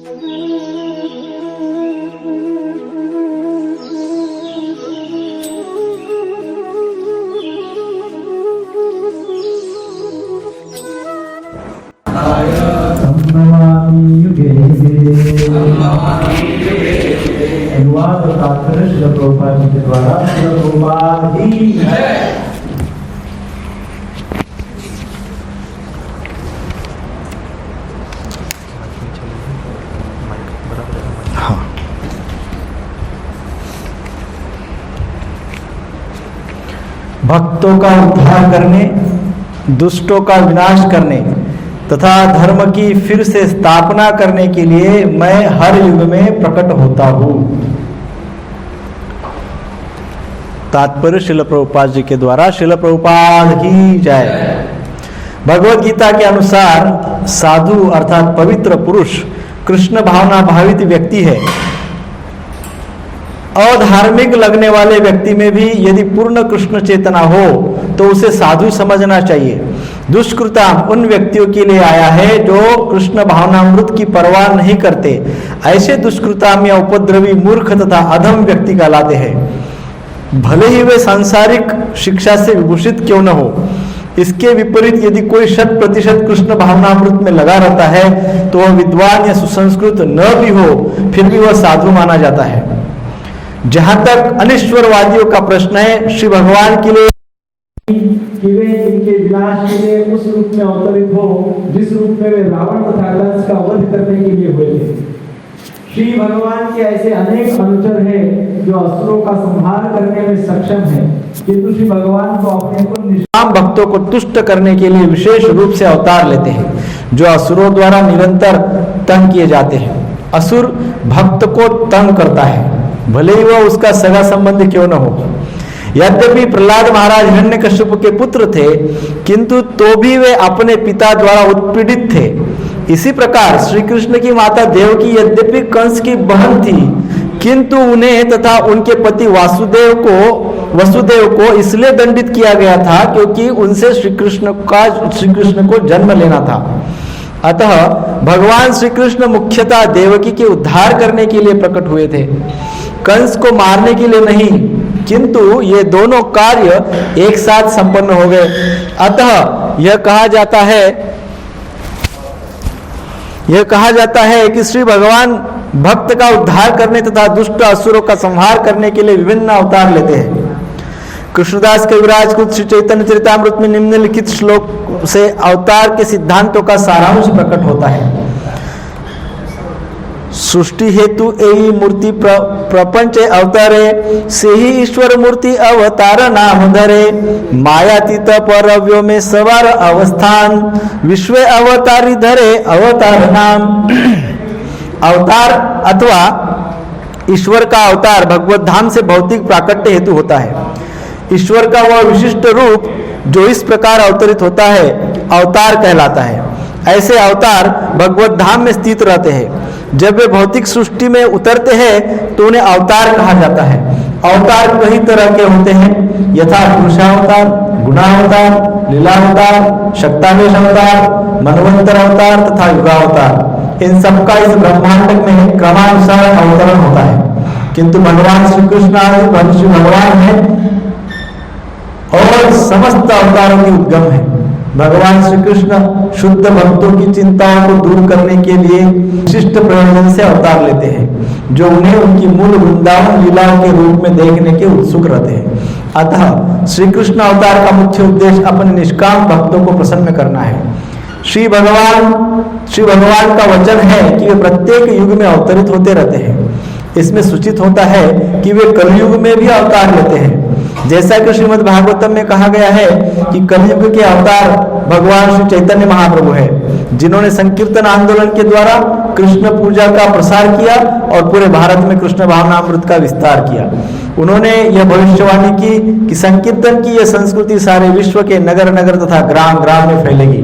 अनुवाद और तात्पर्य श्रील प्रभुपाद जी के द्वारा। श्रील प्रभुपाद ही है। भक्तों का उद्धार करने, दुष्टों का विनाश करने तथा धर्म की फिर से स्थापना करने के लिए मैं हर युग में प्रकट होता हूँ। तात्पर्य श्रील प्रभुपाद जी के द्वारा। श्रील प्रभुपाद की जय। भगवद गीता के अनुसार साधु अर्थात पवित्र पुरुष कृष्ण भावना भावित व्यक्ति है। अधार्मिक लगने वाले व्यक्ति में भी यदि पूर्ण कृष्ण चेतना हो तो उसे साधु समझना चाहिए। दुष्कृताम उन व्यक्तियों के लिए आया है जो कृष्ण भावनामृत की परवाह नहीं करते। ऐसे दुष्कृताम या उपद्रवी मूर्ख तथा अधम व्यक्ति कहलाते हैं, भले ही वे सांसारिक शिक्षा से विभूषित क्यों न हो। इसके विपरीत यदि कोई 100% कृष्ण भावनामृत में लगा रहता है तो वह विद्वान या सुसंस्कृत न भी हो फिर भी वह साधु माना जाता है। जहां तक अनिश्वरवादियों का प्रश्न है, श्री भगवान के लिए कि वे इनके विनाश के लिए उस रूप में अवतरित हो जिस रूप में वे रावण तथा कंस का वध करने के लिए हुए थे। श्री भगवान के ऐसे अनेक अनुचर हैं जो असुरों का संहार करने में सक्षम हैं, किंतु श्री भगवान को अपने को निष्काम भक्तों को तुष्ट करने के लिए विशेष रूप से अवतार लेते हैं, जो असुरों द्वारा निरंतर तंग किए जाते हैं। असुर भक्त को तंग करता है, भले ही वह उसका सगा संबंध क्यों न हो। यद्यपि प्रहलाद महाराज हिरण्यकश्यप के पुत्र थे, किंतु तो भी वे अपने पिता द्वारा उत्पीड़ित थे। इसी प्रकार श्री कृष्ण की माता देवकी यद्यपि कंस की बहन थी, किंतु उन्हें तथा उनके पति वसुदेव को इसलिए दंडित किया गया था क्योंकि उनसे श्री कृष्ण को जन्म लेना था। अतः भगवान श्री कृष्ण मुख्यतः देवकी के उद्धार करने के लिए प्रकट हुए थे, कंस को मारने के लिए नहीं, किंतु ये दोनों कार्य एक साथ संपन्न हो गए। अतः यह कहा जाता है कि श्री भगवान भक्त का उद्धार करने तथा दुष्ट असुरों का संहार करने के लिए विभिन्न अवतार लेते हैं। कृष्णदास कविराज खुद श्री चैतन्य चरितामृत में निम्नलिखित श्लोक से अवतार के सिद्धांतों का सारांश प्रकट होता है। सृष्टि हेतु एई मूर्ति प्रपंच अवतारे, से ही ईश्वर मूर्ति अवतार नाम धरे। मायातीत परव्यो में सवार अवस्थान, विश्व अवतारी धरे अवतार नाम। अवतार अथवा ईश्वर का अवतार भगवत धाम से भौतिक प्राकट्य हेतु होता है। ईश्वर का वह विशिष्ट रूप जो इस प्रकार अवतरित होता है अवतार कहलाता है। ऐसे अवतार भगवत धाम में स्थित रहते हैं। जब वे भौतिक सृष्टि में उतरते हैं तो उन्हें अवतार कहा जाता है। अवतार कई तरह के होते हैं, यथा पुरुषावतार, गुणावतार, लीलावतार, शक्तावेश अवतार, मनवंतर अवतार तथा युगावतार। इन सबका इस ब्रह्मांड में क्रमानुसार अवतरण होता है, किंतु भगवान श्री कृष्ण आदि श्री भगवान है और समस्त अवतारों की उद्गम है। भगवान श्री कृष्ण शुद्ध भक्तों की चिंताओं को दूर करने के लिए विशिष्ट प्रयोजन से अवतार लेते हैं, जो उन्हें उनकी मूल वृंदावन लीलाओं के रूप में देखने के उत्सुक रहते हैं। अतः श्री कृष्ण अवतार का मुख्य उद्देश्य अपने निष्काम भक्तों को प्रसन्न करना है। श्री भगवान का वचन है कि वे प्रत्येक युग में अवतरित होते रहते हैं। इसमें सूचित होता है कि वे कलयुग में भी अवतार लेते हैं। जैसा कि श्रीमद् भागवतम में कहा गया है कि कलयुग के अवतार भगवान श्री चैतन्य महाप्रभु है, जिन्होंने संकीर्तन आंदोलन के द्वारा कृष्ण पूजा का प्रसार किया और पूरे भारत में कृष्ण भावनामृत का विस्तार किया। उन्होंने यह भविष्यवाणी की कि संकीर्तन की यह संस्कृति सारे विश्व के नगर नगर तथा ग्राम ग्राम में फैलेगी।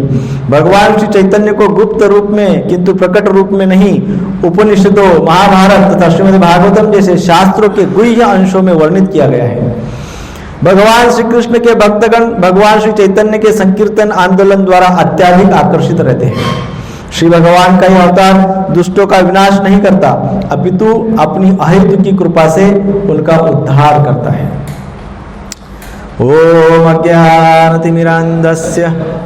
भगवान श्री चैतन्य को गुप्त रूप में किंतु प्रकट रूप में नहीं, उपनिषदों, महाभारत तथा श्रीमद् भागवतम जैसे शास्त्रों के गुह्य अंशों में वर्णित किया गया है। भगवान श्री कृष्ण के भक्तगण भगवान श्री चैतन्य के संकीर्तन आंदोलन द्वारा अत्याधिक आकर्षित रहते हैं। श्री भगवान का यह अवतार दुष्टों का विनाश नहीं करता, अपितु अपनी अहेतु की कृपा से उनका उद्धार करता है। ओम अज्ञानतिमिरान्धस्य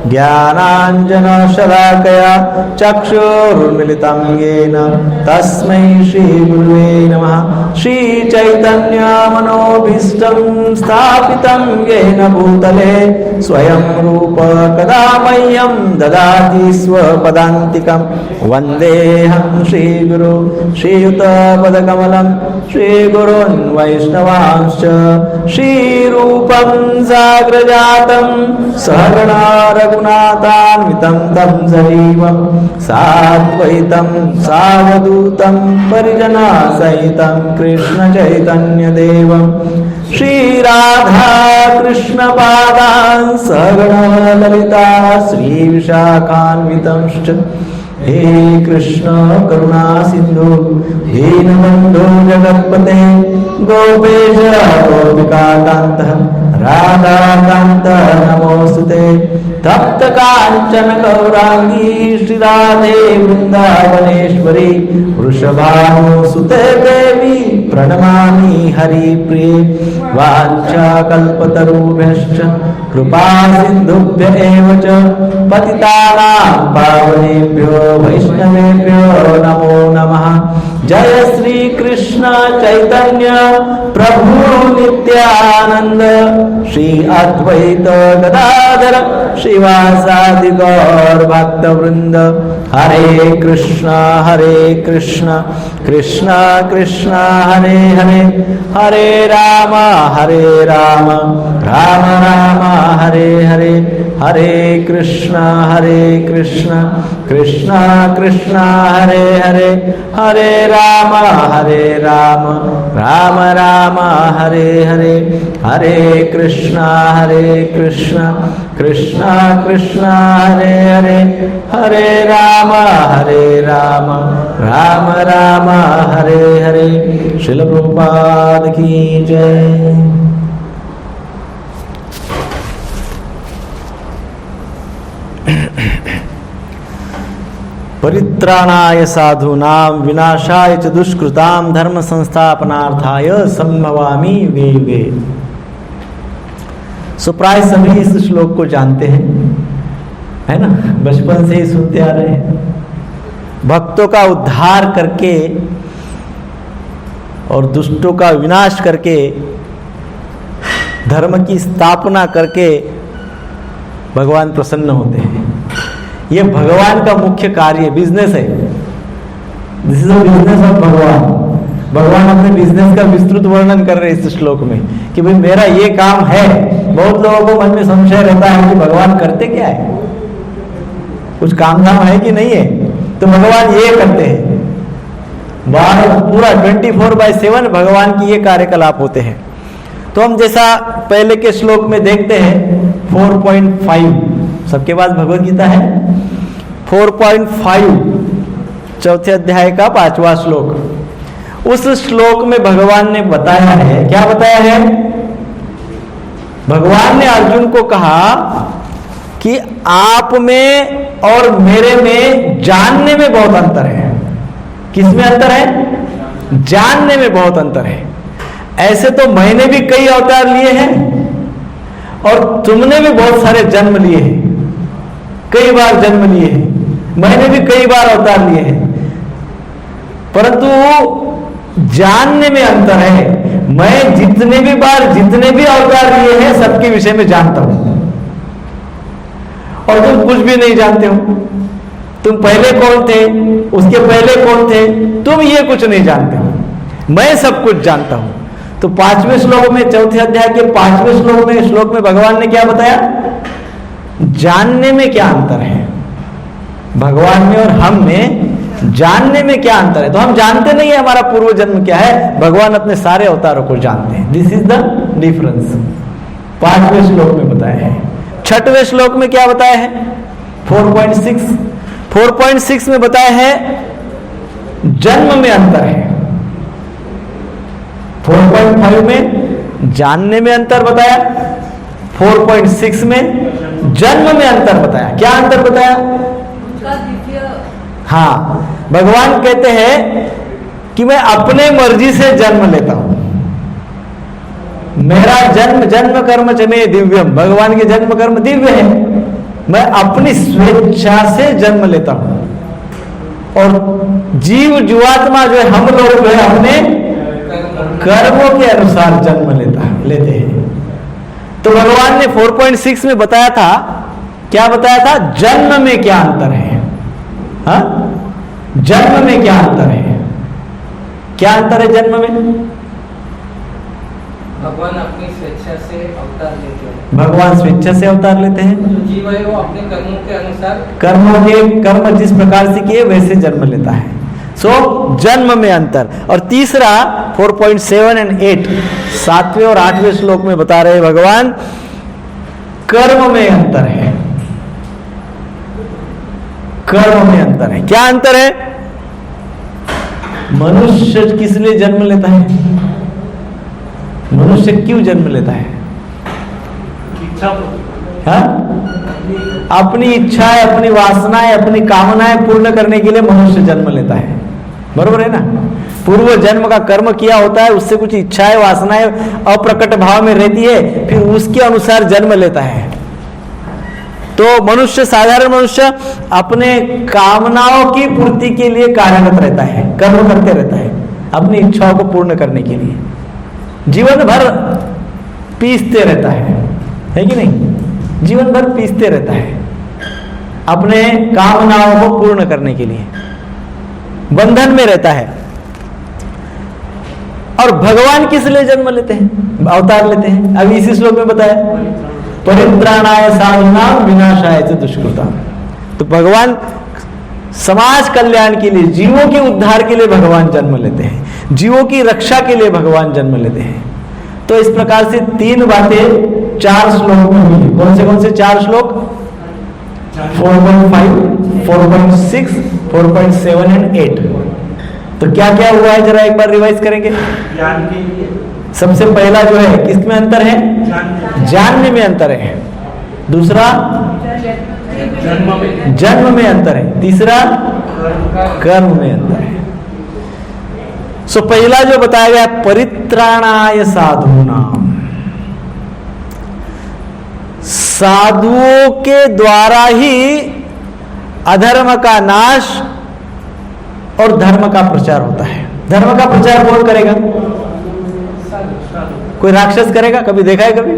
ज्ञानाञ्जनशलाकया चक्षुरुन्मिलितं येन तस्मै श्रीगुरुवे नमः। श्रीचैतन्यमनोभीष्टं स्थापितं येन भूतले स्वयं रूप कदा मह्यं ददाति स्वपदान्तिकं। वन्देऽहं श्रीगुरु श्रीयुतपदकमलं श्रीगुरून् वैष्णवांश्च श्रीरूपं साग्रजातं सहगणा रघुनाथान्वितं तं सजीवं साद्वैतं सावधूतं परिजनसहितं कृष्ण चैतन्यदेवं श्रीराधा कृष्णपादान् सहगणा ललिता श्रीविशाखान्वितंश्च। हे कृष्ण करुणा सिंधु दीनबंधु जगत्पते गोपेश गोपिकाकांत राधाकांत नमोस्तुते। तप्त कांचन गौरांगी श्रीराधे वृंदावनेश्वरी वृषभानुसुते देवी प्रणमामि हरिप्रिये। वाञ्छाकल्पतरुभ्यश्च कृपा सिन्धुभ्य एव च पतितानां पावनेभ्यो वैष्णवेभ्यो नमो नमः। जय श्री कृष्ण चैतन्य प्रभु नित्यानंद श्री अद्वैत गदाधर श्रीवासादि गौर भक्त वृंद। हरे कृष्ण कृष्ण कृष्ण हरे हरे, हरे राम राम राम हरे हरे। हरे कृष्ण कृष्ण कृष्ण हरे हरे, हरे राम राम राम हरे हरे। हरे कृष्ण कृष्ण कृष्ण हरे हरे, हरे राम राम राम हरे हरे। श्रील प्रभुपाद की जय। परित्राणाय साधूनां विनाशाय च दुष्कृतां धर्म संस्थापनार्थाय संभवामि वेगे। सो प्राय सभी इस श्लोक को जानते हैं, है ना, बचपन से ही सुनते आ रहे हैं। भक्तों का उद्धार करके और दुष्टों का विनाश करके धर्म की स्थापना करके भगवान प्रसन्न होते हैं। ये भगवान का मुख्य कार्य बिजनेस है। This is the business of भगवान। भगवान अपने बिजनेस का विस्तृत वर्णन कर रहे हैं इस श्लोक में कि भाई मेरा ये काम है। बहुत लोगों को मन में संशय रहता है कि भगवान करते क्या है, कुछ काम धाम है कि नहीं है। तो भगवान ये करते हैं, पूरा 24/7 भगवान की ये कार्यकलाप होते हैं। तो हम जैसा पहले के श्लोक में देखते हैं 4.5, सबके पास भगवद गीता है। 4.5 चौथे अध्याय का 5वां श्लोक। उस श्लोक में भगवान ने बताया है, क्या बताया है? भगवान ने अर्जुन को कहा कि आप में और मेरे में जानने में बहुत अंतर है। किस में अंतर है? जानने में बहुत अंतर है। ऐसे तो मैंने भी कई अवतार लिए हैं और तुमने भी बहुत सारे जन्म लिए हैं, कई बार जन्म लिए हैं। मैंने भी कई बार अवतार लिए हैं, परंतु जानने में अंतर है। मैं जितने भी अवतार लिए हैं सबके विषय में जानता हूं और तुम कुछ भी नहीं जानते हो। तुम पहले कौन थे, उसके पहले कौन थे, तुम ये कुछ नहीं जानते हो। मैं सब कुछ जानता हूं। तो 5वें श्लोक में, चौथे अध्याय के 5वें श्लोक में भगवान ने क्या बताया? जानने में क्या अंतर है, भगवान में और हम में जानने में क्या अंतर है। तो हम जानते नहीं है हमारा पूर्व जन्म क्या है, भगवान अपने सारे अवतारों को जानते हैं। This is the difference. 5वें श्लोक में बताया है। 6वें श्लोक में क्या बताया है? 4.6 में बताया है जन्म में अंतर है। 4.5 में जानने में अंतर बताया, 4.6 में जन्म में अंतर बताया। क्या अंतर बताया? हाँ, भगवान कहते हैं कि मैं अपने मर्जी से जन्म लेता हूं। मेरा जन्म कर्म च मे दिव्यम, भगवान के जन्म कर्म दिव्य है। मैं अपनी स्वेच्छा से जन्म लेता हूं। और जीव जीवात्मा जो है, हम लोग जो है अपने कर्मों के अनुसार जन्म लेते हैं। तो भगवान ने 4.6 में बताया था, क्या बताया था? जन्म में क्या अंतर है? हाँ, जन्म में क्या अंतर है? क्या अंतर है जन्म में? भगवान अपनी स्वेच्छा से अवतार लेते हैं। भगवान स्वेच्छा से अवतार लेते हैं। जो जीव है वो अपने कर्मों के अनुसार, कर्म जिस प्रकार से किए वैसे जन्म लेता है। जन्म में अंतर। और तीसरा 4.7 एंड 8, 7वें और 8वें श्लोक में बता रहे भगवान, कर्म में अंतर है। कर्म में अंतर है। क्या अंतर है? मनुष्य किस लिए जन्म लेता है? मनुष्य क्यों जन्म लेता है? हाँ? अपनी इच्छाएं, अपनी वासनाएं, अपनी कामनाएं पूर्ण करने के लिए मनुष्य जन्म लेता है। बरोबर है ना? पूर्व जन्म का कर्म किया होता है, उससे कुछ इच्छाएं वासनाएं अप्रकट भाव में रहती है, फिर उसके अनुसार जन्म लेता है। तो मनुष्य, साधारण मनुष्य अपने कामनाओं की पूर्ति के लिए कार्यरत रहता है, कर्म करते रहता है अपनी इच्छाओं को पूर्ण करने के लिए। जीवन भर पीसते रहता है कि नहीं? जीवन भर पीसते रहता है अपने कामनाओं को पूर्ण करने के लिए, बंधन में रहता है। और भगवान किस लिए जन्म लेते हैं, अवतार लेते हैं? अभी इसी श्लोक में बताया, परित्राणाय साधूनां विनाशाय च दुष्कृताम्। तो भगवान समाज कल्याण के लिए, जीवों के उद्धार के लिए भगवान जन्म लेते हैं, जीवों की रक्षा के लिए भगवान जन्म लेते हैं। तो इस प्रकार से 3 बातें 4 श्लोक में हुई। कौन से 4 श्लोक? 4.5, 4.6, 4.7 एंड 8। तो क्या क्या हुआ है, जरा एक बार रिवाइज करेंगे। सबसे पहला जो है, किसमें अंतर है? जानने में अंतर है। दूसरा जन्म में अंतर है। तीसरा कर्म में अंतर है। सो पहला जो बताया गया, परित्राणाय साधूनाम, साधुओं के द्वारा ही अधर्म का नाश और धर्म का प्रचार होता है। धर्म का प्रचार कौन करेगा? कोई राक्षस करेगा? कभी देखा है कभी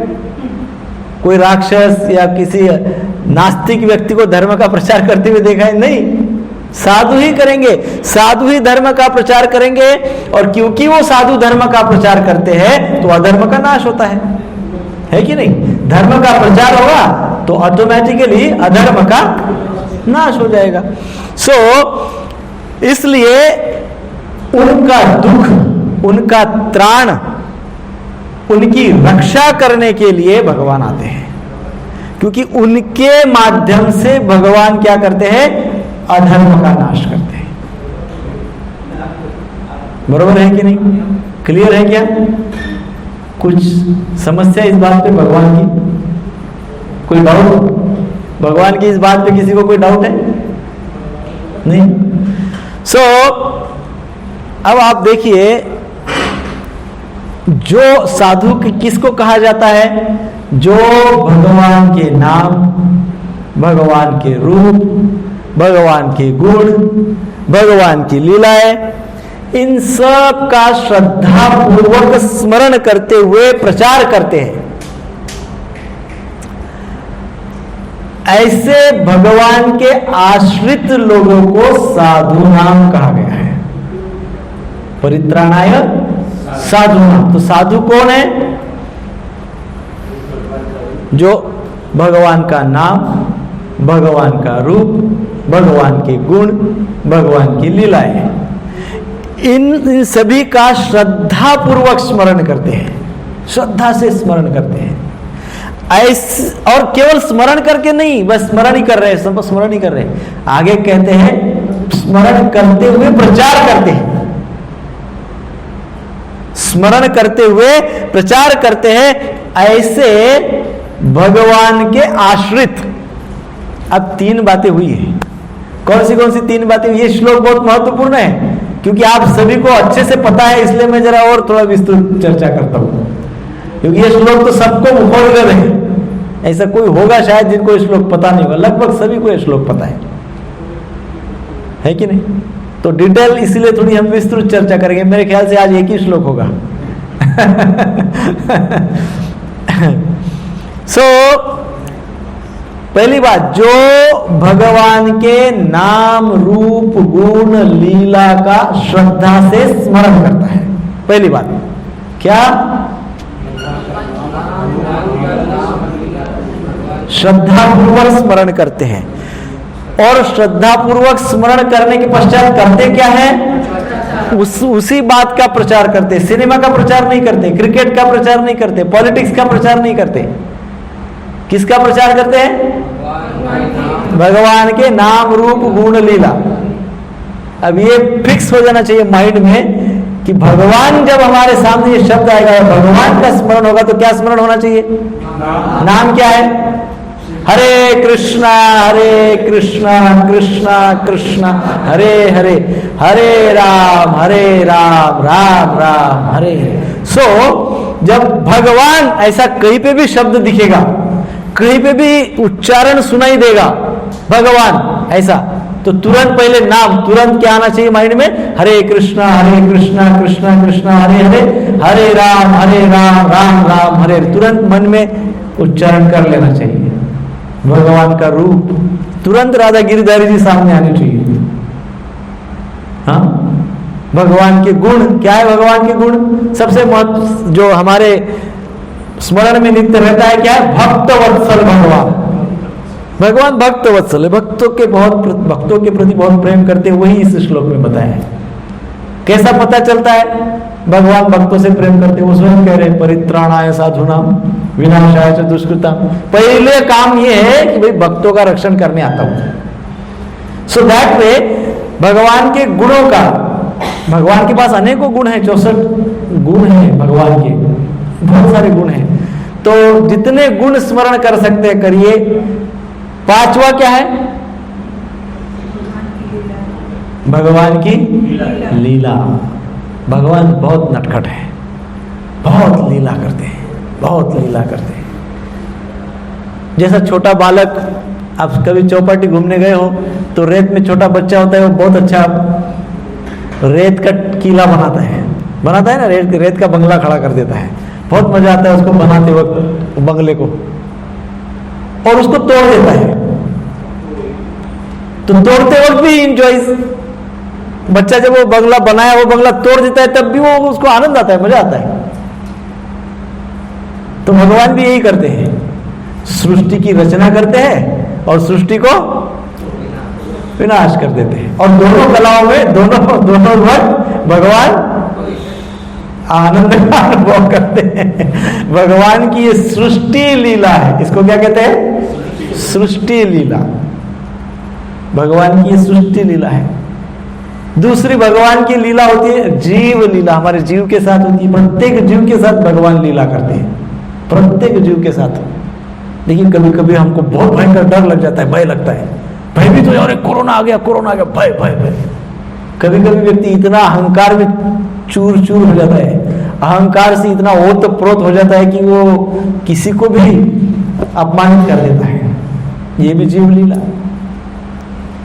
कोई राक्षस या किसी नास्तिक व्यक्ति को धर्म का प्रचार करते हुए देखा है? नहीं, साधु ही करेंगे, साधु ही धर्म का प्रचार करेंगे। और क्योंकि वो साधु धर्म का प्रचार करते हैं तो अधर्म का नाश होता है कि नहीं? धर्म का प्रचार होगा तो ऑटोमेटिकली अधर्म का नाश हो जाएगा। इसलिए उनका दुख, उनका त्राण, उनकी रक्षा करने के लिए भगवान आते हैं, क्योंकि उनके माध्यम से भगवान क्या करते हैं? अधर्म का नाश करते हैं। बरोबर है कि नहीं? क्लियर है क्या? कुछ समस्या इस बात पे भगवान की? कोई डाउट भगवान की इस बात पे? किसी को कोई डाउट है? नहीं। अब आप देखिए, जो साधु किसको कहा जाता है? जो भगवान के नाम, भगवान के रूप, भगवान के गुण, भगवान की लीलाएं, इन सब का श्रद्धा पूर्वक स्मरण करते हुए प्रचार करते हैं। ऐसे भगवान के आश्रित लोगों को साधु नाम कहा गया है। परित्राणाय साधु नाम। तो साधु कौन है? जो भगवान का नाम, भगवान का रूप, भगवान के गुण, भगवान की लीलाएं, इन सभी का श्रद्धा पूर्वक स्मरण करते हैं, श्रद्धा से स्मरण करते हैं। ऐसे, और केवल स्मरण करके नहीं, बस स्मरण ही कर रहे हैं, सब स्मरण ही कर रहे हैं। आगे कहते हैं स्मरण करते हुए प्रचार करते हैं, स्मरण करते हुए प्रचार करते हैं। ऐसे भगवान के आश्रित। अब 3 बातें हुई है। कौन सी 3 बातें? ये श्लोक बहुत महत्वपूर्ण है क्योंकि आप सभी को अच्छे से पता है, इसलिए मैं जरा और थोड़ा विस्तृत चर्चा करता हूं, क्योंकि ये श्लोक तो सबको मुखोद्गत है। ऐसा कोई होगा शायद जिनको ये श्लोक पता नहीं होगा, लगभग सभी को ये श्लोक पता है कि नहीं? तो डिटेल इसलिए थोड़ी हम विस्तृत चर्चा करेंगे। मेरे ख्याल से आज एक ही श्लोक होगा। पहली बात, जो भगवान के नाम रूप गुण लीला का श्रद्धा से स्मरण करता है, पहली बात क्या? श्रद्धापूर्वक स्मरण करते हैं। और श्रद्धापूर्वक स्मरण करने के पश्चात करते क्या है? उसी बात का प्रचार करते। सिनेमा का प्रचार नहीं करते, क्रिकेट का प्रचार नहीं करते, पॉलिटिक्स का प्रचार नहीं करते। किसका प्रचार करते हैं? भगवान के नाम रूप गुण लीला। अब ये फिक्स हो जाना चाहिए माइंड में कि भगवान जब हमारे सामने ये शब्द आएगा, भगवान का स्मरण होगा, तो क्या स्मरण होना चाहिए? नाम क्या है? हरे कृष्णा कृष्णा कृष्णा हरे हरे, हरे राम राम राम हरे। सो जब भगवान ऐसा कहीं पे भी शब्द दिखेगा, कहीं पे भी उच्चारण सुनाई देगा भगवान ऐसा, तो तुरंत पहले नाम, तुरंत क्या आना चाहिए माइंड में? हरे कृष्णा कृष्णा कृष्णा हरे हरे, हरे राम राम राम हरे। तुरंत मन में उच्चारण कर लेना चाहिए। भगवान का रूप तुरंत राधा गिरिधारी जी सामने आने चाहिए। हाँ, भगवान के गुण क्या है? भगवान के गुण सबसे महत्व जो हमारे स्मरण में नित्य रहता है क्या है? भक्त वत्सल भगवान। भगवान भक्त वत्सल है, भक्तों के प्रति बहुत प्रेम करते हैं, वही इस श्लोक में बताया है। कैसा पता चलता है भगवान भक्तों से प्रेम करते हैं? वो स्वयं कह रहे हैं परित्राणाय साधुनाम विनाशाय च दुष्कृताम। पहले काम ये है कि भाई भक्तों का रक्षण करने आता हूं। सो दैट वे भगवान के गुणों का, भगवान के पास अनेकों गुण हैं, 64 गुण हैं भगवान के, बहुत सारे गुण हैं। तो जितने गुण स्मरण कर सकते हैं करिए। 5वां क्या है? भगवान की लीला। भगवान बहुत नटखट है, बहुत लीला करते हैं, बहुत लीला करते हैं। जैसा छोटा बालक, आप कभी चौपाटी घूमने गए हो तो रेत में छोटा बच्चा होता है, वो बहुत अच्छा रेत का किला बनाता है ना, रेत का बंगला खड़ा कर देता है। बहुत मजा आता है उसको बनाते वक्त, बंगले को, और उसको तोड़ देता है। तो तोड़ते वक्त भी इंजॉय, बच्चा जब वो बंगला बनाया, वो बंगला तोड़ देता है, तब भी वो उसको आनंद आता है, मजा आता है। तो भगवान भी यही करते हैं, सृष्टि की रचना करते हैं और सृष्टि को विनाश कर देते हैं। और दोनों कलाओं में दोनों वक्त भगवान आनंद का अनुभव करते हैं। भगवान की ये सृष्टि लीला है, इसको क्या कहते हैं? सृष्टि लीला। भगवान की ये सृष्टि लीला है। दूसरी भगवान की लीला होती है जीव लीला, हमारे जीव के साथ होती है। प्रत्येक जीव के साथ भगवान लीला करते हैं, प्रत्येक जीव के साथ। लेकिन कभी कभी हमको बहुत भयंकर डर लग जाता है, भय लगता है, भय भी तो, अरे कोरोना आ गया, भय भय भय। कभी कभी व्यक्ति इतना अहंकार में चूर चूर हो जाता है, अहंकार से इतना ओतप्रोत हो जाता है कि वो किसी को भी अपमानित कर देता है। ये भी जीव लीला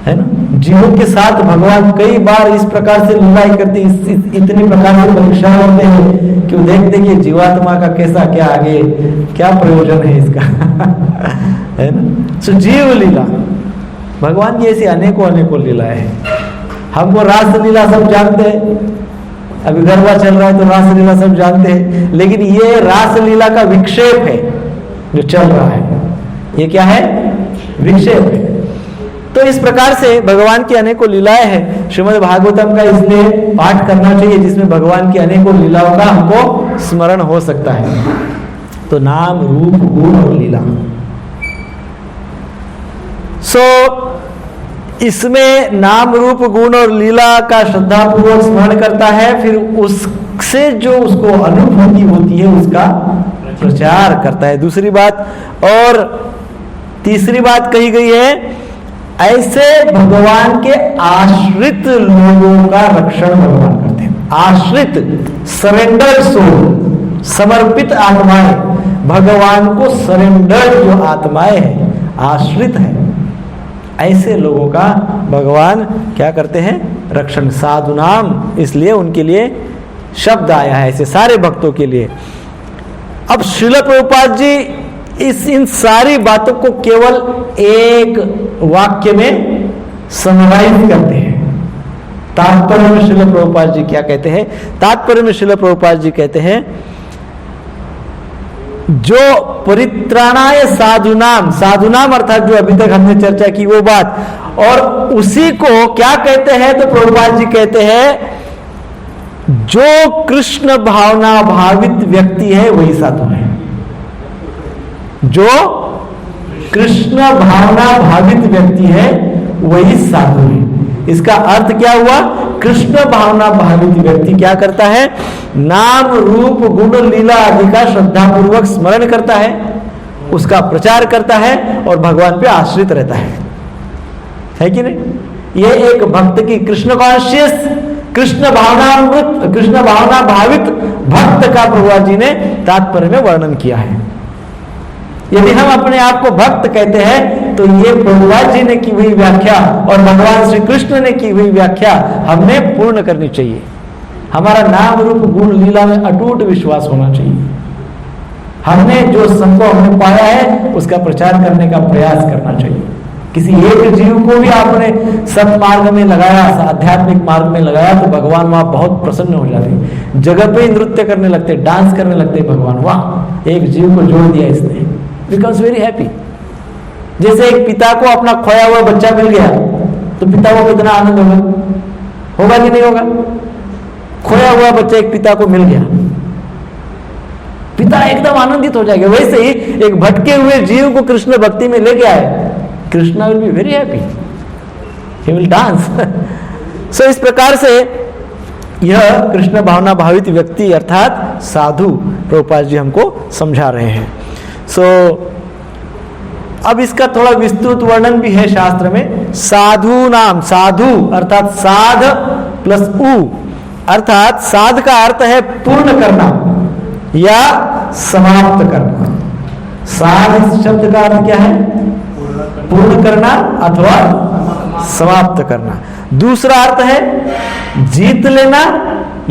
है ना। जीवों के साथ भगवान कई बार इस प्रकार से लीला करते, इतनी प्रकार से परीक्षा करते हैं कि वो देखते कि जीवात्मा का कैसा, क्या आगे क्या प्रयोजन है इसका। है ना। सो जीव लीला, भगवान की ऐसी अनेकों लीला है। हमको रास लीला सब जानते हैं, अभी गरबा चल रहा है तो रास लीला सब जानते हैं, लेकिन ये रास लीला का विक्षेप है जो चल रहा है। ये क्या है? विक्षेप है। तो इस प्रकार से भगवान की अनेकों लीलाएं हैं। श्रीमद् भागवतम का इसलिए पाठ करना चाहिए जिसमें भगवान की अनेकों लीलाओं का हमको स्मरण हो सकता है। तो नाम रूप गुण और लीला। इसमें नाम रूप गुण और लीला का श्रद्धापूर्वक स्मरण करता है, फिर उससे जो उसको अनुभूति होती है उसका प्रचार करता है। दूसरी बात और तीसरी बात कही गई है, ऐसे भगवान के आश्रित लोगों का रक्षण भगवान करते हैं। आश्रित, सरेंडर सोल, समर्पित आत्माएं, भगवान को सरेंडर जो आत्माएं हैं, आश्रित है, ऐसे लोगों का भगवान क्या करते हैं? रक्षण। साधु नाम, इसलिए उनके लिए शब्द आया है, ऐसे सारे भक्तों के लिए। अब श्रील प्रभुपाद जी इन सारी बातों को केवल एक वाक्य में समराइज करते हैं। तात्पर्य में श्रील प्रभुपाद जी क्या कहते हैं? तात्पर्य में श्रील प्रभुपाद जी कहते हैं, जो परित्राणाय साधुनाम, साधुनाम अर्थात जो अभी तक हमने चर्चा की वो बात, और उसी को क्या कहते हैं? तो प्रभुपाद जी कहते हैं, जो कृष्ण भावना भावित व्यक्ति है वही साधु है। जो कृष्ण भावना भावित व्यक्ति है वही साधु है। इसका अर्थ क्या हुआ? कृष्ण भावना भावित व्यक्ति क्या करता है? नाम रूप गुण लीला आदि का श्रद्धापूर्वक स्मरण करता है, उसका प्रचार करता है और भगवान पे आश्रित रहता है कि नहीं? ये एक भक्त की कृष्ण कॉन्शियस, कृष्ण भावनामृत, कृष्ण भावना भावित भक्त का प्रभुपाद जी ने तात्पर्य में वर्णन किया है। यदि हम अपने आप को भक्त कहते हैं तो ये प्रभुपाद जी ने की हुई व्याख्या और भगवान श्री कृष्ण ने की हुई व्याख्या हमें पूर्ण करनी चाहिए। हमारा नाम रूप गुण लीला में अटूट विश्वास होना चाहिए। हमने जो संभव हमने पाया है उसका प्रचार करने का प्रयास करना चाहिए। किसी एक जीव को भी आपने सत्मार्ग में लगाया, आध्यात्मिक मार्ग में लगाया, तो भगवान वहां बहुत प्रसन्न हो जाते, जगह पे ही नृत्य करने लगते, डांस करने लगते भगवान। वाह, एक जीव को जोड़ दिया इसने, बिकॉज वेरी हैप्पी। जैसे एक पिता को अपना खोया हुआ बच्चा मिल गया तो पिता को कितना आनंद होगा कि नहीं होगा? खोया हुआ बच्चा एक पिता को मिल गया, पिता एकदम आनंदित हो जाएगा। वैसे ही एक भटके हुए जीव को कृष्ण भक्ति में लेके आए, Krishna will be very happy, he will dance. So इस प्रकार से यह कृष्ण भावना भावित व्यक्ति अर्थात साधु प्रभुपाद जी हमको समझा रहे हैं। सो अब इसका थोड़ा विस्तृत वर्णन भी है शास्त्र में। साधु नाम, साधु अर्थात साध प्लस उ, अर्थात साध का अर्थ है पूर्ण करना या समाप्त करना। साध शब्द का अर्थ क्या है? पूर्ण करना अथवा समाप्त करना। दूसरा अर्थ है जीत लेना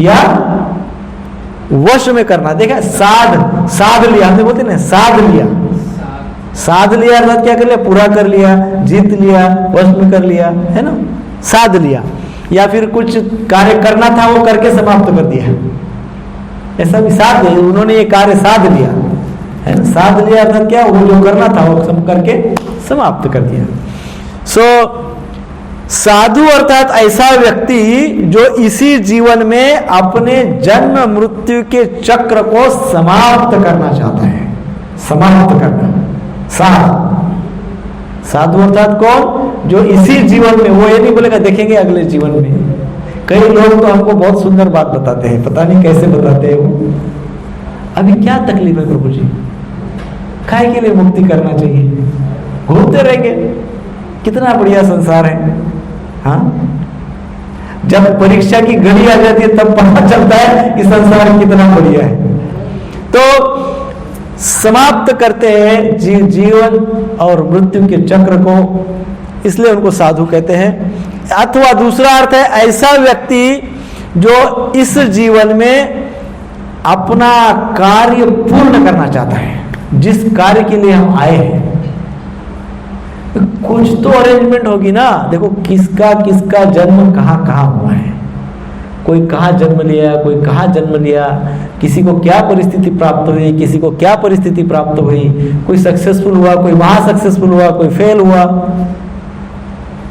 या वश में करना। देखा, साध, साध लिया, हमने बोलते ना साध लिया, साध लिया अर्थात क्या कर लिया? पूरा कर लिया, जीत लिया, वश में कर लिया, है ना, साध लिया। या फिर कुछ कार्य करना था वो करके समाप्त कर दिया, ऐसा भी साध लिया, उन्होंने ये कार्य साध लिया, है ना। साध लिया अर्थात क्या? वो जो करना था वो सब करके समाप्त कर दिया। सो साधु अर्थात ऐसा व्यक्ति जो इसी जीवन में अपने जन्म मृत्यु के चक्र को समाप्त करना चाहता है। समाप्त करना, साधु अर्थात कौन? जो इसी जीवन में, वो ये नहीं बोलेगा देखेंगे अगले जीवन में। कई लोग तो हमको बहुत सुंदर बात बताते हैं, पता नहीं कैसे बताते हैं वो। अभी क्या तकलीफ है प्रभु जी? काय के लिए मुक्ति करना चाहिए, घूमते रहेंगे, कितना बढ़िया संसार है। हाँ, जब परीक्षा की घड़ी आ जाती है तब पता चलता है कि संसार कितना बढ़िया है। तो समाप्त करते हैं जीवन और मृत्यु के चक्र को, इसलिए उनको साधु कहते हैं। अथवा दूसरा अर्थ है ऐसा व्यक्ति जो इस जीवन में अपना कार्य पूर्ण करना चाहता है, जिस कार्य के लिए हम आए हैं। कुछ तो अरेंजमेंट होगी ना। देखो किसका किसका जन्म कहाँ कहाँ हुआ है, कोई कहाँ जन्म लिया, कोई कहाँ जन्म लिया, किसी को क्या परिस्थिति प्राप्त हुई, किसी को क्या परिस्थिति प्राप्त हुई, कोई सक्सेसफुल हुआ, कोई वहां सक्सेसफुल हुआ, कोई फेल हुआ।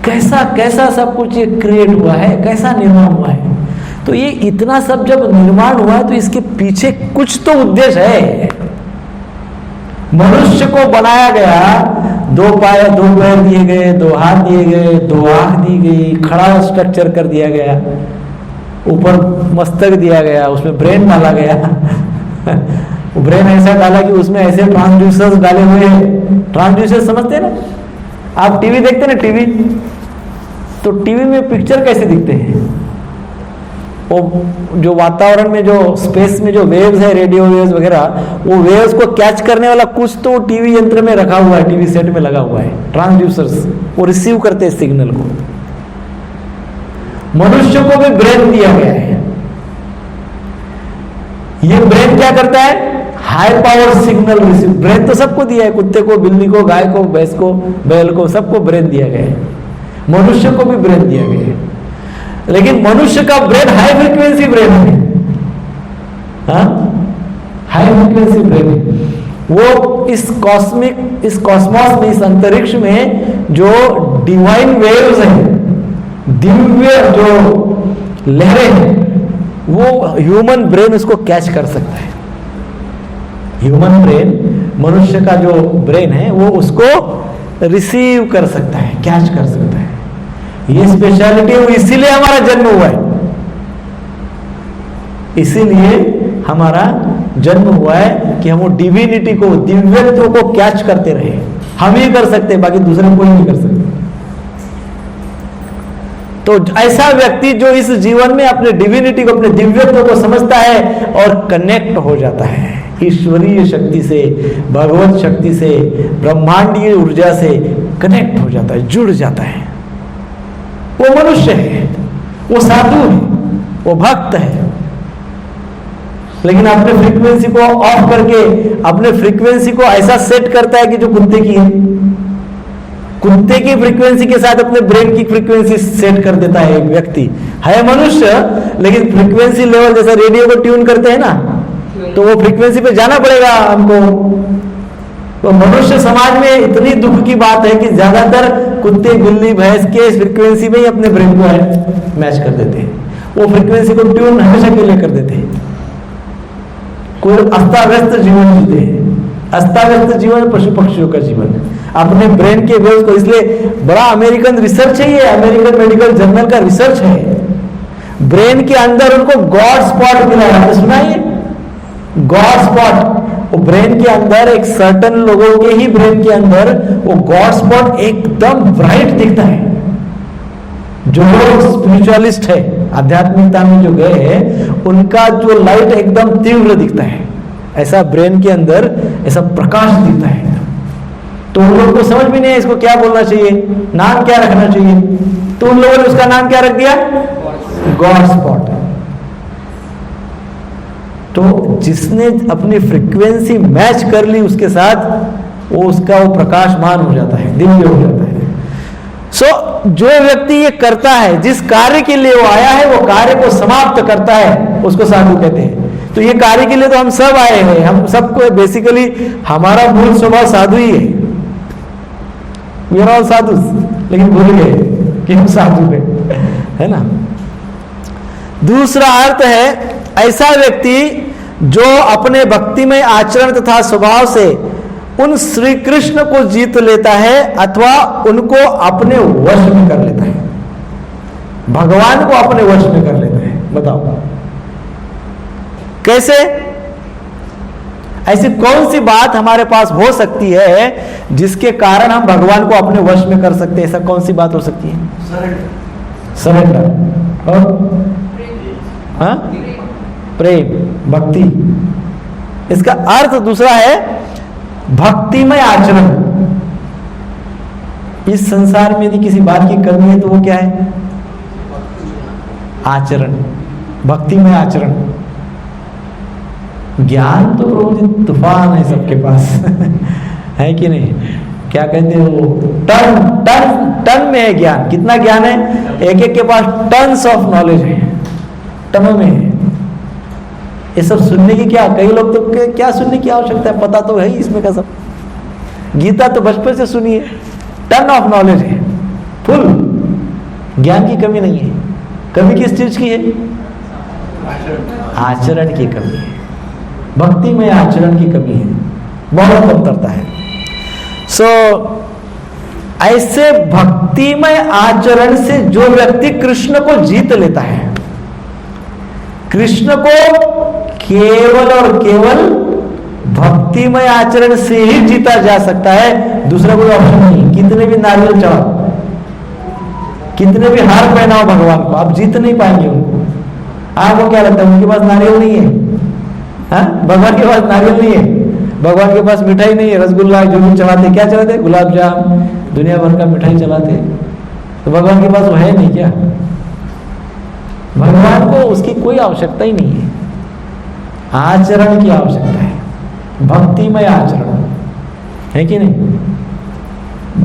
कैसा कैसा सब कुछ ये क्रिएट हुआ है, कैसा निर्माण हुआ है। तो ये इतना सब जब निर्माण हुआ है तो इसके पीछे कुछ तो उद्देश्य है। मनुष्य को बनाया गया, दो पैर दिए गए, दो हाथ दिए गए, दो आंख दी गई, खड़ा स्ट्रक्चर कर दिया गया, ऊपर मस्तक दिया गया, उसमें ब्रेन डाला गया। ब्रेन ऐसा डाला कि उसमें ऐसे ट्रांसड्यूसर्स डाले हुए हैं। ट्रांसड्यूसर समझते हैं ना, आप टीवी देखते हैं ना, टीवी, तो टीवी में पिक्चर कैसे दिखते हैं? वो जो वातावरण में, जो स्पेस में जो वेव्स है, रेडियो वेव्स वगैरह, वो वेव्स को कैच करने वाला कुछ तो टीवी यंत्र में रखा हुआ है, टीवी सेट में लगा हुआ है, ट्रांसड्यूसर्स, वो रिसीव करते हैं सिग्नल को। मनुष्य को भी ब्रेन दिया गया है। ये ब्रेन क्या करता है? High power signal receive. Brain तो सबको दिया है, कुत्ते को, बिल्ली को, गाय को, भैंस को, बैल को, सबको ब्रेन दिया गया है। मनुष्य को भी ब्रेन दिया गया है, लेकिन मनुष्य का ब्रेन हाई फ्रीक्वेंसी ब्रेन है, हाई फ्रीक्वेंसी ब्रेन है। वो इस कॉस्मॉस में, इस अंतरिक्ष में जो डिवाइन वेव्स हैं, दिव्य जो लहरें हैं, वो ह्यूमन ब्रेन उसको कैच कर सकता है। ह्यूमन ब्रेन, मनुष्य का जो ब्रेन है, वो उसको रिसीव कर सकता है, कैच कर सकता है। ये स्पेशलिटी है, इसीलिए हमारा जन्म हुआ है, इसीलिए हमारा जन्म हुआ है कि हम वो डिविनिटी को, दिव्यत्व को कैच करते रहे। हम ही कर सकते हैं, बाकी दूसरे कोई नहीं कर सकते। तो ऐसा व्यक्ति जो इस जीवन में अपने डिविनिटी को, अपने दिव्यत्व को समझता है और कनेक्ट हो जाता है ईश्वरीय शक्ति से, भगवत शक्ति से, ब्रह्मांडीय ऊर्जा से कनेक्ट हो जाता है, जुड़ जाता है, वो मनुष्य है, वो साधु है, वो भक्त है। लेकिन अपने फ्रीक्वेंसी को ऑफ करके, अपने फ्रीक्वेंसी को ऐसा सेट करता है कि जो कुत्ते की है, कुत्ते की फ्रीक्वेंसी के साथ अपने ब्रेन की फ्रीक्वेंसी सेट कर देता है। एक व्यक्ति है मनुष्य, लेकिन फ्रीक्वेंसी लेवल, जैसा रेडियो को ट्यून करते हैं ना, तो वो फ्रीक्वेंसी पे जाना पड़ेगा हमको। तो मनुष्य समाज में इतनी दुख की बात है कि ज्यादातर कुत्ते, बिल्ली, भैंस के फ्रीक्वेंसी में ही अपने ब्रेन को मैच कर देते हैं। वो फ्रीक्वेंसी को ट्यून हमेशा के लिए कर देते हैं। कोई अस्ताव्यस्त जीवन जीते हैं। अस्ताव्यस्त जीवन पशु पक्षियों का जीवन है, अपने ब्रेन के वेव्स को। इसलिए बड़ा अमेरिकन रिसर्च है, ये अमेरिकन मेडिकल जर्नल का रिसर्च है। ब्रेन के अंदर उनको गॉड स्पॉट मिला है, आपने सुना है? गॉड स्पॉट, वो ब्रेन के अंदर एक सर्टन लोगों के ही ब्रेन के अंदर वो गॉड स्पॉट एकदम ब्राइट दिखता है। जो लोग स्पिरिचुअलिस्ट है, आध्यात्मिकता में जो गए हैं, उनका जो लाइट एकदम तीव्र दिखता है, ऐसा ब्रेन के अंदर ऐसा प्रकाश दिखता है। तो उन लोगों को समझ भी नहीं है इसको क्या बोलना चाहिए, नाम क्या रखना चाहिए, तो उन लोगों ने उसका नाम क्या रख दिया? God spot. तो जिसने अपनी फ्रीक्वेंसी मैच कर ली उसके साथ, वो उसका वो प्रकाशमान हो जाता है, दिव्य हो जाता है। जो व्यक्ति ये करता है, जिस कार्य के लिए वो आया है, वो कार्य को समाप्त करता है, उसको साधु कहते हैं। तो ये कार्य के लिए तो हम सब आए हैं, हम सबको बेसिकली हमारा मूल स्वभाव साधु ही है। वी आर ऑल साधु, लेकिन भूल गए कि हम साधु है ना। दूसरा अर्थ है ऐसा व्यक्ति जो अपने भक्तिमय आचरण तथा स्वभाव से उन श्री कृष्ण को जीत लेता है अथवा उनको अपने वश में कर लेता है, भगवान को अपने वश में कर लेता है। बताओ कैसे? ऐसी कौन सी बात हमारे पास हो सकती है जिसके कारण हम भगवान को अपने वश में कर सकते हैं? ऐसा कौन सी बात हो सकती है? सरेंडर और प्रेम, भक्ति। इसका अर्थ दूसरा है भक्तिमय आचरण। इस संसार में यदि किसी बात की कमी है तो वो क्या है? आचरण, भक्तिमय आचरण। ज्ञान तो रोज तूफान है सबके पास है कि नहीं? क्या कहते हैं वो, टन टन टन में है ज्ञान। कितना ज्ञान है? एक एक के पास टन्स ऑफ नॉलेज है, टनों में है। ये सब सुनने की क्या, कई लोग तो क्या सुनने की आवश्यकता है, पता तो है ही इसमें का सब। गीता तो बचपन से सुनी है, टन ऑफ नॉलेज है, फुल ज्ञान की कमी नहीं है। कमी किस चीज की है? आचरण की कमी है, भक्ति में आचरण की कमी है, बहुत कमतरता है। ऐसे भक्तिमय आचरण से जो व्यक्ति कृष्ण को जीत लेता है, कृष्ण को केवल और केवल भक्ति भक्तिमय आचरण से ही जीता जा सकता है, दूसरा कोई ऑप्शन नहीं। कितने भी नारियल चढ़ाओ, कितने भी हार पहनाओ भगवान को, आप जीत नहीं पाएंगे उनको। आपको क्या लगता है उनके पास नारियल नहीं है? भगवान के पास नारियल नहीं है, भगवान के पास मिठाई नहीं है, रसगुल्ला जो भी चढ़ाते, क्या चढ़ाते, गुलाब जाम, दुनिया भर का मिठाई चलाते, तो भगवान के पास वो है नहीं क्या? भगवान को उसकी कोई आवश्यकता ही नहीं है, आचरण की आवश्यकता है, भक्तिमय आचरण है कि नहीं?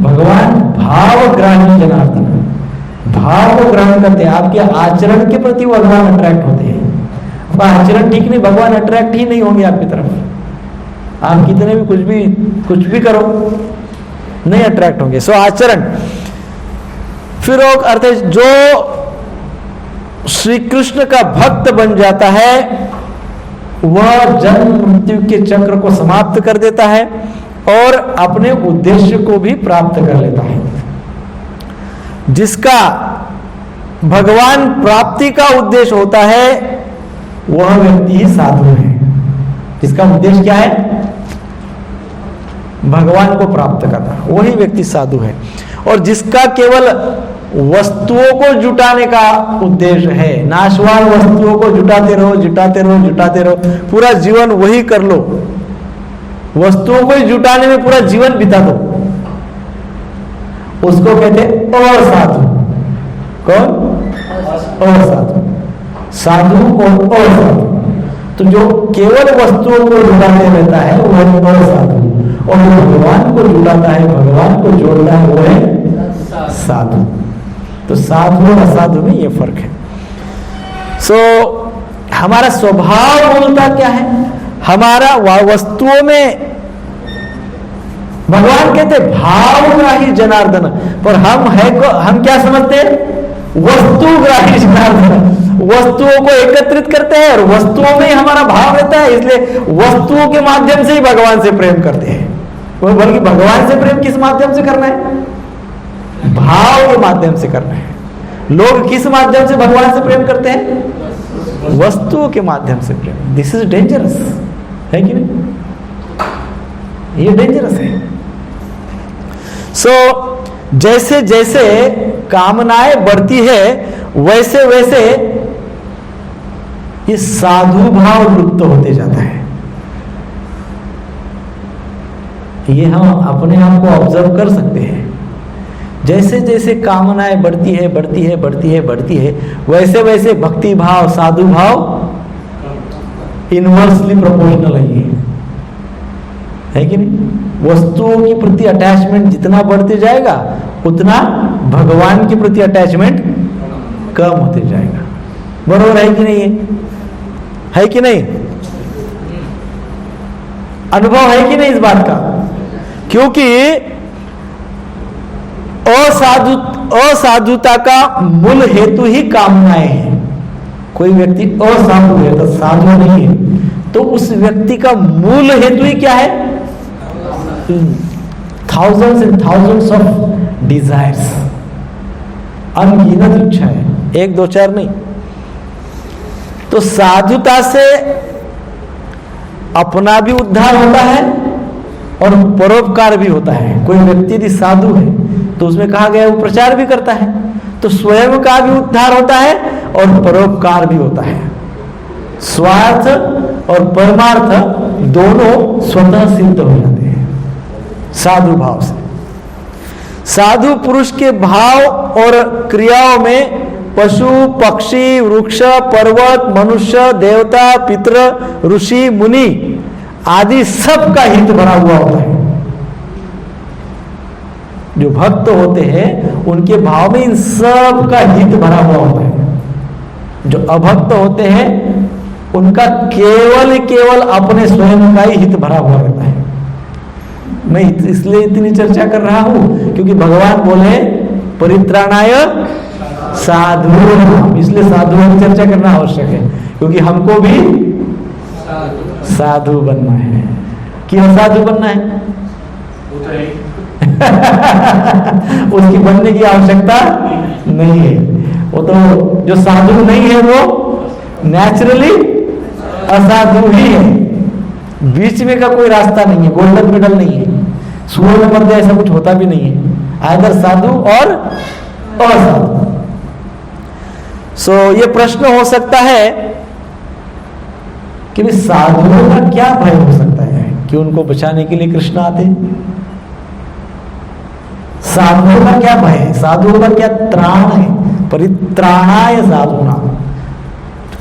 भगवान भावग्राही जनार्दन, भाव को ग्रहण करते हैं, आपके आचरण के प्रति भगवान अट्रैक्ट होते हैं। अब आचरण ठीक नहीं, भगवान अट्रैक्ट ही नहीं होंगे आपकी तरफ, आप कितने भी कुछ भी करो नहीं अट्रैक्ट होंगे। सो आचरण। फिर एक अर्थ है, जो श्री कृष्ण का भक्त बन जाता है वह जन्म मृत्यु के चक्र को समाप्त कर देता है और अपने उद्देश्य को भी प्राप्त कर लेता है। जिसका भगवान प्राप्ति का उद्देश्य होता है वह व्यक्ति ही साधु है। जिसका उद्देश्य क्या है? भगवान को प्राप्त करना, वही व्यक्ति साधु है। और जिसका केवल वस्तुओं को जुटाने का उद्देश्य है, नाशवान वस्तुओं को जुटाते रहो जुटाते रहो जुटाते रहो, पूरा जीवन वही कर लो, वस्तुओं को जुटाने में पूरा जीवन बिता दो, उसको कहते असाधु। कौन? असाधु। साधु और असाधु। तो जो केवल वस्तुओं को जुटाते रहता है वह असाधु, और जो भगवान को जुटाता है, भगवान को जोड़ता है, वो है साधु। तो साधु और असाधु में ये फर्क है। सो हमारा स्वभाव बोलता क्या है? हमारा वस्तुओं में भगवान कहते भावग्राही जनार्दन, पर हम क्या समझते हैं? वस्तुग्राही जनार्दन। वस्तुओं को एकत्रित करते हैं और वस्तुओं में ही हमारा भाव रहता है, इसलिए वस्तुओं के माध्यम से ही भगवान से प्रेम करते हैं। बल्कि भगवान से प्रेम किस माध्यम से करना है? भाव के माध्यम से करना है। लोग किस माध्यम से भगवान से प्रेम करते हैं? वस्तुओं के माध्यम से प्रेम। दिस इज डेंजरस, है कि नहीं? ये डेंजरस है। सो जैसे जैसे कामनाएं बढ़ती है वैसे वैसे ये साधु भाव लुप्त होते जाता है। ये हम अपने आप को ऑब्जर्व कर सकते हैं। जैसे जैसे कामनाएं बढ़ती है बढ़ती है बढ़ती है बढ़ती है, वैसे वैसे भक्ति भाव, साधु भाव इनवर्सली प्रोपोर्शनल है कि नहीं? वस्तुओं के प्रति अटैचमेंट जितना बढ़ते जाएगा उतना भगवान के प्रति अटैचमेंट कम होते जाएगा। बरोबर है कि नहीं? है कि नहीं? अनुभव है कि नहीं इस बात का? क्योंकि असाधुता का मूल हेतु ही कामनाएं हैं। कोई व्यक्ति असाधु है तो साधु नहीं है, तो उस व्यक्ति का मूल हेतु ही क्या है? Thousands and thousands of desires, अनगिनत इच्छा है, एक दो चार नहीं। तो साधुता से अपना भी उद्धार होता है और परोपकार भी होता है। कोई व्यक्ति यदि साधु है तो उसमें कहा गया वो प्रचार भी करता है, तो स्वयं का भी उद्धार होता है और परोपकार भी होता है। स्वार्थ और परमार्थ दोनों स्वतः सिद्ध हो जाते हैं साधु भाव से। साधु पुरुष के भाव और क्रियाओं में पशु, पक्षी, वृक्ष, पर्वत, मनुष्य, देवता, पितृ, ऋषि, मुनि आदि सब का हित भरा हुआ होता है। जो भक्त होते हैं उनके भाव में इन सब का हित भरा हुआ होता है। जो अभक्त होते हैं उनका केवल अपने स्वयं का ही हित भरा हुआ रहता है। मैं इसलिए इतनी चर्चा कर रहा हूं क्योंकि भगवान बोले परित्राणाय साधु, इसलिए साधुओं की चर्चा करना आवश्यक है, क्योंकि हमको भी साधु बनना है। क्यों साधु बनना है? उसकी बनने की आवश्यकता नहीं है। वो तो जो साधु नहीं है वो नेचुरली असाधु ही है। बीच में का कोई रास्ता नहीं है, गोल्डन मिडल नहीं है, सूर्य मध्य ऐसा कुछ होता भी नहीं है, आइदर साधु और असाधु। सो ये प्रश्न हो सकता है कि भाई साधुओं का क्या भय हो सकता है कि उनको बचाने के लिए कृष्ण आते? साधुओं का क्या भय है, साधुओं का क्या त्राण है? परित्राणाय साधुना,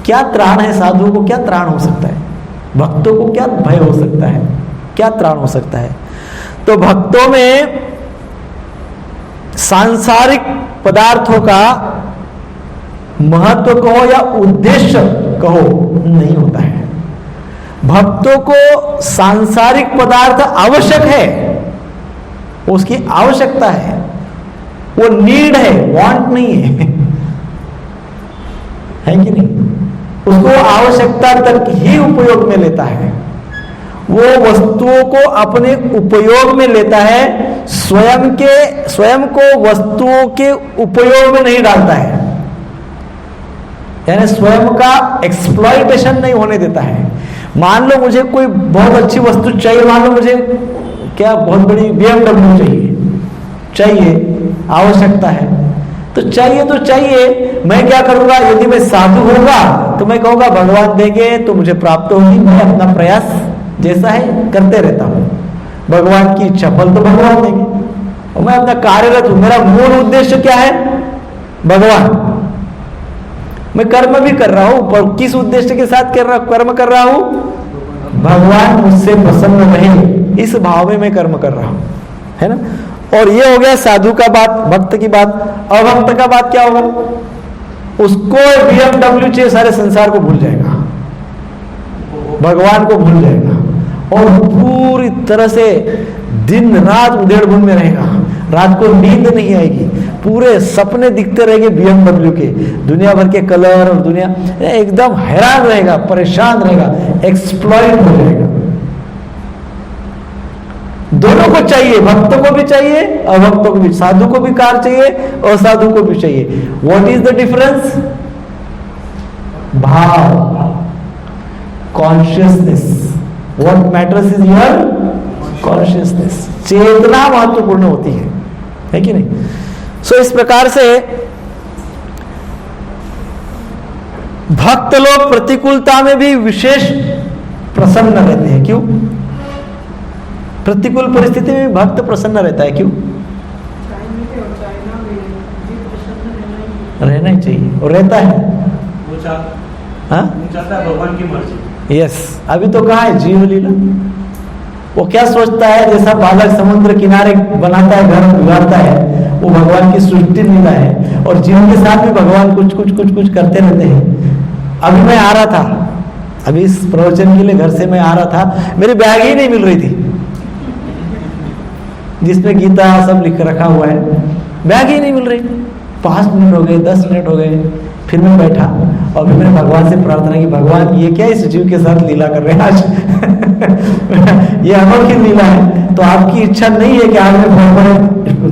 क्या त्राण है साधुओं को? क्या त्राण हो सकता है? भक्तों को क्या भय हो सकता है, क्या त्राण हो सकता है? तो भक्तों में सांसारिक पदार्थों का महत्व कहो या उद्देश्य कहो नहीं होता है। भक्तों को सांसारिक पदार्थ आवश्यक है, उसकी आवश्यकता है, वो नीड है, वांट नहीं है कि नहीं? उसको आवश्यकता तक ही उपयोग में लेता है, वो वस्तुओं को अपने उपयोग में लेता है, स्वयं को वस्तुओं के उपयोग में नहीं डालता है, यानी स्वयं का एक्सप्लॉइटेशन नहीं होने देता है। मान लो मुझे कोई बहुत अच्छी वस्तु चाहिए, मान लो मुझे क्या बहुत बड़ी BMW चाहिए, आवश्यकता है, तो चाहिए, मैं क्या करूंगा? यदि मैं साधु होगा तो मैं कहूंगा भगवान देंगे तो मुझे प्राप्त होगी, मैं अपना प्रयास जैसा है करते रहता हूं, भगवान की इच्छा, फल तो भगवान देंगे, और मैं अपना कार्यरत हूं। मेरा मूल उद्देश्य क्या है? भगवान। मैं कर्म भी कर रहा हूं, पर किस उद्देश्य के साथ कर्म कर रहा हूं? भगवान मुझसे प्रसन्न रहे, इस भाव में मैं कर्म कर रहा हूं, है ना? और ये हो गया साधु का बात, भक्त की बात। अभक्त का बात क्या होगा? उसको BMW चाहिए, सारे संसार को भूल जाएगा, भगवान को भूल जाएगा, और पूरी तरह से दिन रात उधेड़-बुन में रहेगा, रात को नींद नहीं आएगी, पूरे सपने दिखते रहेंगे BMW के, दुनिया भर के कलर, और दुनिया एकदम हैरान रहेगा, परेशान रहेगा, एक्सप्लॉइट हो जाएगा। दोनों को चाहिए, भक्तों को भी चाहिए, अभक्तों को भी, साधु को भी कार चाहिए, असाधु को भी चाहिए। What is the difference? भाव, consciousness. What matters is your consciousness. चेतना महत्वपूर्ण होती है कि नहीं? सो इस प्रकार से भक्त लोग प्रतिकूलता में भी विशेष प्रसन्न रहते हैं। क्यों? प्रतिकूल परिस्थिति में भक्त प्रसन्न रहता है। क्यों? रहना ही चाहिए, और रहता है। हाँ, भगवान की मर्जी। यस, अभी तो कहा है जीव लीला। वो क्या सोचता है? जैसा बालक समुद्र किनारे बनाता है, घर उगाड़ता है, वो भगवान की सृष्टि लीला है, और जीव के साथ भी भगवान कुछ करते रहते हैं। अभी मैं आ रहा था, अभी इस प्रवचन के लिए घर से मैं आ रहा था, मेरी बैग ही नहीं मिल रही थी जिसमें गीता सब लिख रखा हुआ है, बैग ही नहीं मिल रही। 5 मिनट हो गए, 10 मिनट हो गए, फिर मैं बैठा और फिर मैंने भगवान से प्रार्थना की, भगवान ये क्या इस जीव के साथ लीला कर रहे हैं आज? ये अनोखी लीला है, तो आपकी इच्छा नहीं है कि आज मैं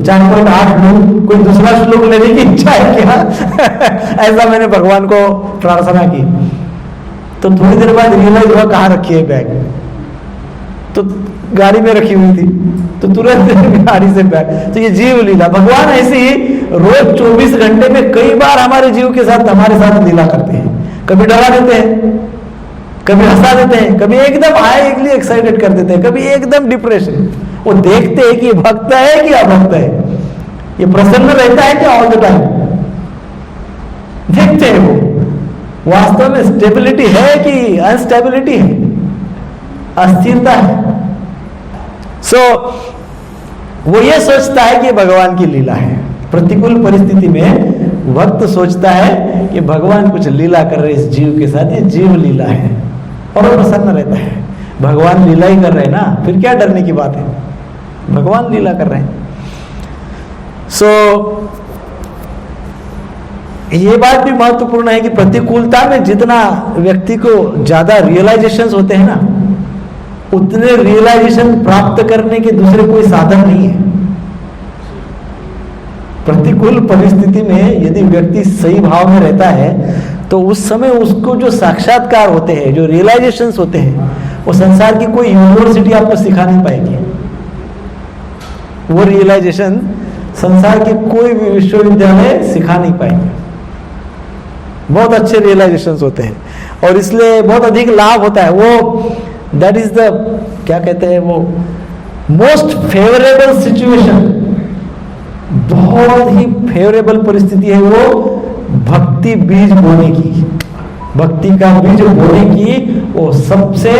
4.8 लूं, कोई दूसरा श्लोक लेने की इच्छा है क्या? ऐसा मैंने भगवान को प्रार्थना की। तो थोड़ी देर बाद रियलाइज हुआ कहाँ रखी है बैग, तो गाड़ी में रखी हुई थी, तो तुरंत गाड़ी से बैग। तो ये जीव लीला, भगवान ऐसे ही रोज 24 घंटे में कई बार हमारे जीव के साथ, हमारे साथ लीला करते हैं। कभी डरा देते हैं, कभी हंसा देते हैं, कभी एकदम हाईली एक्साइटेड कर देते हैं, कभी एकदम डिप्रेशन। वो देखते हैं कि ये भक्त है कि अभक्त है, ये प्रसन्न रहता है क्या ऑल द टाइम, देखते हैं वो वास्तव में स्टेबिलिटी है कि अनस्टेबिलिटी है, अस्थिरता है। सो वो ये सोचता है कि भगवान की लीला है। प्रतिकूल परिस्थिति में भक्त सोचता है कि भगवान कुछ लीला कर रहे इस जीव के साथ, ये जीव लीला है, और वो प्रसन्न रहता है। भगवान लीला ही कर रहे हैं ना, फिर क्या डरने की बात है, भगवान लीला कर रहे हैं। सो ये बात भी महत्वपूर्ण है कि प्रतिकूलता में जितना व्यक्ति को ज्यादा रियलाइजेशंस होते हैं ना, उतने रियलाइजेशन प्राप्त करने के दूसरे कोई साधन नहीं है। प्रतिकूल परिस्थिति में यदि व्यक्ति सही भाव में रहता है तो उस समय उसको जो साक्षात्कार होते हैं, जो रियलाइजेशंस होते हैं, वो संसार की कोई यूनिवर्सिटी आपको सिखा नहीं पाएगी। वो रियलाइजेशन संसार के कोई भी विश्वविद्यालय सिखा नहीं पाएंगे। बहुत अच्छे रियलाइजेशंस होते हैं और इसलिए बहुत अधिक लाभ होता है। वो दैट इज द क्या कहते हैं, वो मोस्ट फेवरेबल सिचुएशन, बहुत ही फेवरेबल परिस्थिति है वो भक्ति बीज बोने की, भक्ति का बीज बोने की वो सबसे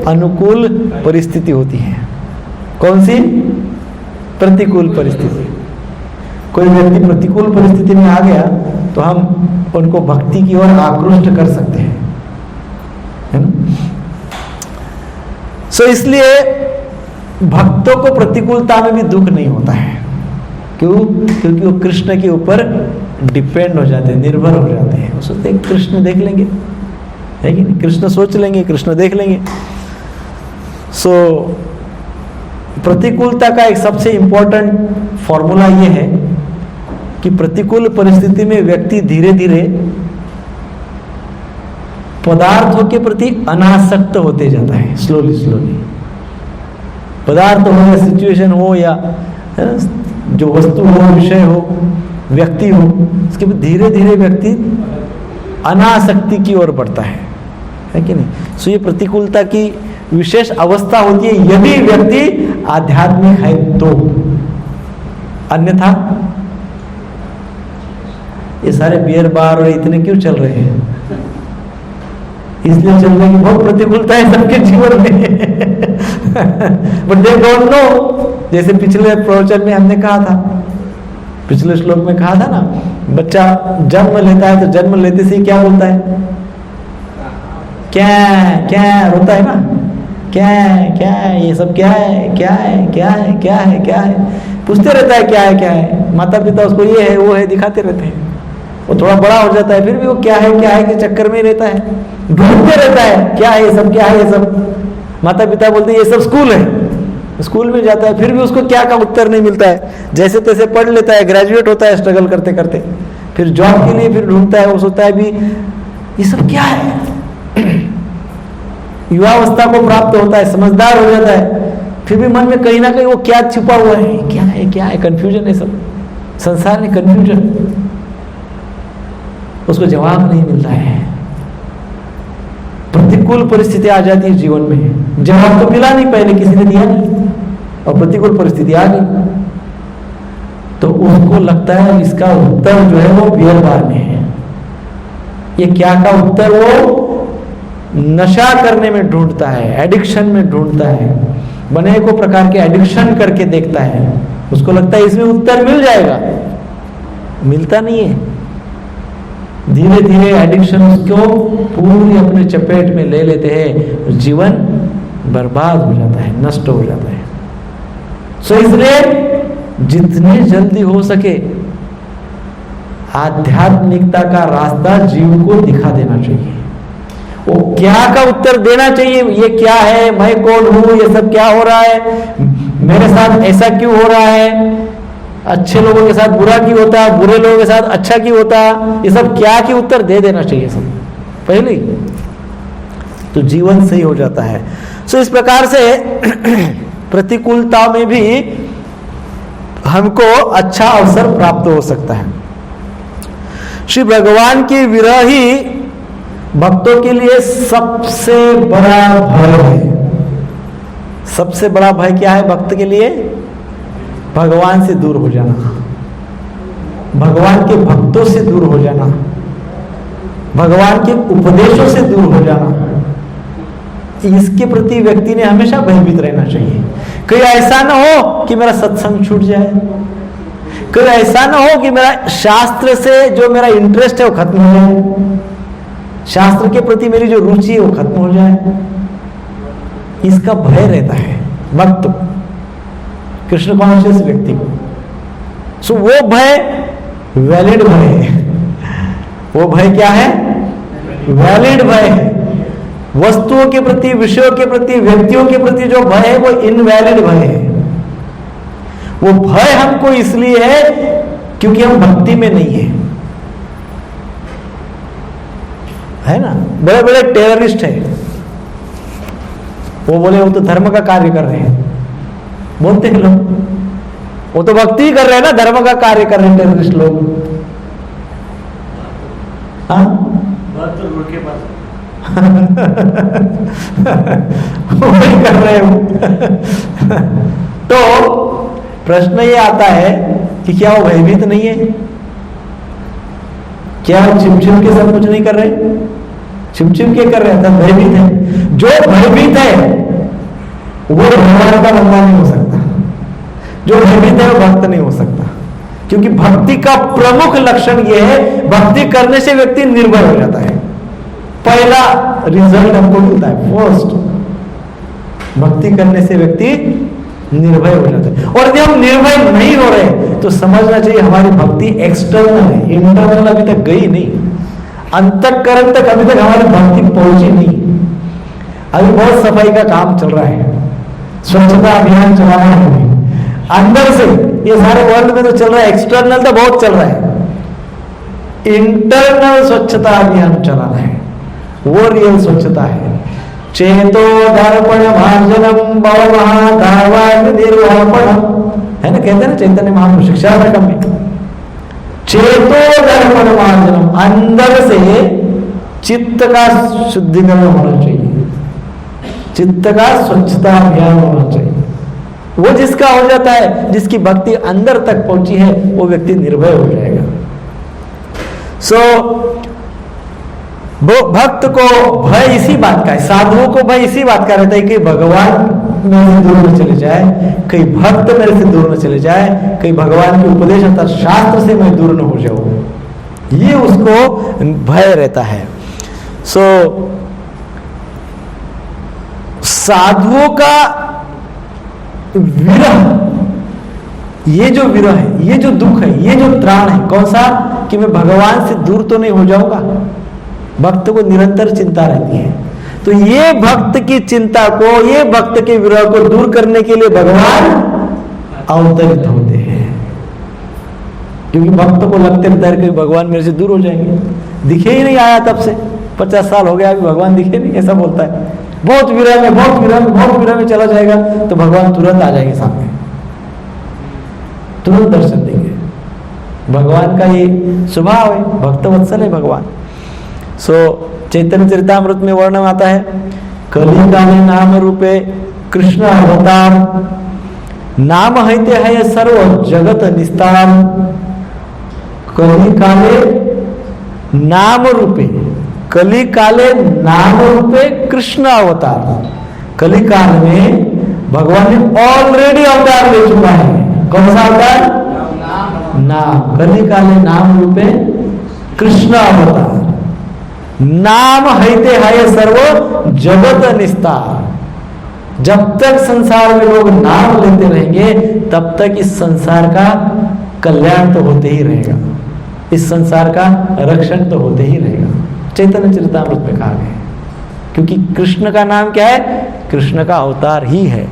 अनुकूल परिस्थिति होती है। कौन सी? प्रतिकूल परिस्थिति। कोई व्यक्ति प्रतिकूल परिस्थिति में आ गया तो हम उनको भक्ति की ओर आकृष्ट कर सकते हैं, है ना? सो इसलिए भक्तों को प्रतिकूलता में भी दुख नहीं होता है। क्यों? क्योंकि वो कृष्ण के ऊपर डिपेंड हो जाते हैं, निर्भर हो जाते हैं। वो सोचते हैं कृष्ण देख लेंगे, है कि नहीं? कृष्ण सोच लेंगे, कृष्ण देख लेंगे। सो प्रतिकूलता का एक सबसे इंपॉर्टेंट फॉर्मूला ये है कि प्रतिकूल परिस्थिति में व्यक्ति धीरे धीरे पदार्थों के प्रति अनासक्त होते जाता है, स्लोली स्लोली। पदार्थ हो या सिचुएशन हो या जो वस्तु हो, विषय हो, व्यक्ति हो, इसके धीरे धीरे व्यक्ति अनासक्ति की ओर बढ़ता है कि नहीं? सो ये प्रतिकूलता की विशेष अवस्था होती है यदि व्यक्ति आध्यात्मिक है तो। अन्यथा ये सारे बियर बार और इतने क्यों चल रहे हैं? इसलिए चल रहे हैं कि बहुत प्रतिकूलता है सबके जीवन में। But they don't know. जैसे पिछले प्रवचन में हमने कहा था, पिछले श्लोक में कहा था ना, बच्चा जन्म लेता है तो जन्म लेते से ही क्या बोलता है? क्या क्या रोता है ना, क्या क्या ये सब क्या है, क्या है, क्या है, क्या है, क्या है, पूछते रहता है क्या है, क्या है। माता पिता उसको ये है वो है दिखाते रहते हैं। वो थोड़ा बड़ा हो जाता है फिर भी वो क्या है के चक्कर में रहता है, ढूंढते रहता है क्या है ये सब, क्या है ये सब। माता पिता बोलते हैं ये सब स्कूल है, स्कूल में जाता है फिर भी उसको क्या का उत्तर नहीं मिलता है। जैसे तैसे पढ़ लेता है, ग्रेजुएट होता है स्ट्रगल करते करते, फिर जॉब के लिए फिर ढूंढता है। वो सोचता है भी ये सब क्या है। युवावस्था को प्राप्त होता है, समझदार हो जाता है, फिर भी मन में कहीं ना कहीं वो क्या छिपा हुआ है, क्या है, कंफ्यूजन है सब, संसार में कंफ्यूजन, उसको जवाब नहीं मिलता है। प्रतिकूल परिस्थिति आ जाती है जीवन में, जवाब तो मिला नहीं, पहले किसी ने दिया नहीं और प्रतिकूल परिस्थिति आ गई तो उसको लगता है इसका उत्तर जो है वो बियर बार में है। ये क्या का उत्तर वो नशा करने में ढूंढता है, एडिक्शन में ढूंढता है, बने को प्रकार के एडिक्शन करके देखता है। उसको लगता है इसमें उत्तर मिल जाएगा, मिलता नहीं है। धीरे धीरे एडिक्शन उसको पूरी अपने चपेट में ले लेते हैं, जीवन बर्बाद हो जाता है, नष्ट हो जाता है। सो इसलिए जितने जल्दी हो सके आध्यात्मिकता का रास्ता जीव को दिखा देना चाहिए। वो क्या का उत्तर देना चाहिए, ये क्या है, मैं कौन हूं, ये सब क्या हो रहा है, मेरे साथ ऐसा क्यों हो रहा है, अच्छे लोगों के साथ बुरा क्यों होता है, बुरे लोगों के साथ अच्छा क्यों होता, ये सब क्या की उत्तर दे देना चाहिए सब पहले, तो जीवन सही हो जाता है। सो इस प्रकार से प्रतिकूलता में भी हमको अच्छा अवसर प्राप्त हो सकता है। श्री भगवान की विरह ही भक्तों के लिए सबसे बड़ा भय है। सबसे बड़ा भय क्या है भक्त के लिए? भगवान से दूर हो जाना, भगवान के भक्तों से दूर हो जाना, भगवान के उपदेशों से दूर हो जाना। इसके प्रति व्यक्ति ने हमेशा भयभीत रहना चाहिए। कहीं ऐसा ना हो कि मेरा सत्संग छूट जाए, कहीं ऐसा ना हो कि मेरा शास्त्र से जो मेरा इंटरेस्ट है वो खत्म हो जाए, शास्त्र के प्रति मेरी जो रुचि है वो खत्म हो जाए। इसका भय रहता है भक्त, कृष्ण कॉन्शियस व्यक्ति को। सो वो भय वैलिड भय है। वो भय क्या है? वैलिड भय है। वस्तुओं के प्रति, विषयों के प्रति, व्यक्तियों के प्रति जो भय है वो इनवैलिड भय है। वो भय हमको इसलिए है क्योंकि हम भक्ति में नहीं है ना। बड़े बड़े टेररिस्ट हैं, वो बोले वो तो धर्म का कार्य कर रहे हैं, बोलते हैं लोग, वो तो भक्ति कर रहे हैं ना, धर्म का कार्य कर रहे हैं टेररिस्ट लोग। हाँ बात तो रोड के पास वही कर रहे हो। तो प्रश्न ये आता है कि क्या वो भयभीत नहीं है? क्या वो छिम के सब कुछ नहीं कर रहे? छिम के कर रहे हैं, तब भयभीत है। जो भयभीत है वो भगवान का बंदा नहीं हो सकता, जो भयभीत है वो भक्त नहीं हो सकता। क्योंकि भक्ति का प्रमुख लक्षण यह है, भक्ति करने से व्यक्ति निर्भय हो जाता है। पहला रिजल्ट हमको मिलता है, फर्स्ट भक्ति करने से व्यक्ति निर्भय हो जाता है। और जब हम निर्भय नहीं हो रहे तो समझना चाहिए हमारी भक्ति एक्सटर्नल है, इंटरनल अभी तक गई नहीं, अंतःकरण तक अभी तक हमारी भक्ति पहुंची नहीं। अभी बहुत सफाई का काम चल रहा है, स्वच्छता अभियान चलाना है अंदर से, ये सारे वर्ल्ड में तो चल रहा है, एक्सटर्नल तो बहुत चल रहा है, इंटरनल स्वच्छता अभियान चलाना है, वो रियल स्वच्छता है। चेतो दर्पण मार्जनम भवमहाधावान निर्वापणम, है ना, कहते हैं ना चैतन्य महापुरुष शिक्षापटम में, चेतो दर्पण मार्जनम, अंदर से चित्त का शुद्धिकरण होना चाहिए, चित्त का स्वच्छता अभियान होना चाहिए। वो जिसका हो जाता है, जिसकी भक्ति अंदर तक पहुंची है, वो व्यक्ति निर्भय हो जाएगा। भक्त को भय इसी बात का है, साधुओं को भय इसी बात का रहता है कि भगवान मेरे से दूर न चले जाए, कहीं भक्त मेरे से दूर न चले जाए, कहीं भगवान के उपदेश अर्थात शास्त्र से मैं दूर न हो जाऊं, ये उसको भय रहता है। साधुओं का विरह, ये जो विरह है, ये जो दुख है, ये जो त्राण है, कौन सा, कि मैं भगवान से दूर तो नहीं हो जाऊंगा। भक्त को निरंतर चिंता रहती है, तो ये भक्त की चिंता को, ये भक्त के विरह को दूर करने के लिए भगवान अवतरित होते हैं। क्योंकि भक्त को लगते रहता है कि भगवान मेरे से दूर हो जाएंगे, दिखे ही नहीं आया तब से 50 साल हो गया, अभी भगवान दिखे नहीं, ऐसा बोलता है। बहुत विरह में, बहुत विरह में, बहुत विरह में चला जाएगा तो भगवान तुरंत आ जाएंगे सामने, तुरंत दर्शन देंगे। भगवान का ये स्वभाव है, भक्त वत्सल है भगवान। चैतन्य चरितामृत में वर्णन आता है, कली काले नाम रूपे कृष्ण अवतार, नाम हैते है सर्व जगत निस्तार। कली काले नाम रूपे, कली काले नाम रूपे कृष्ण अवतार, कली काल में भगवान ने ऑलरेडी अवतार ले चुका है। कौन सा अवतार? नाम, कली काले नाम रूपे कृष्ण अवतार, नाम हैते है सर्व जगत निस्तार। जब तक संसार में लोग नाम लेते रहेंगे तब तक इस संसार का कल्याण तो होते ही रहेगा, इस संसार का रक्षण तो होते ही रहेगा। चैतन्य चरितामृत में कहा गया, क्योंकि कृष्ण का नाम क्या है? कृष्ण का अवतार ही है।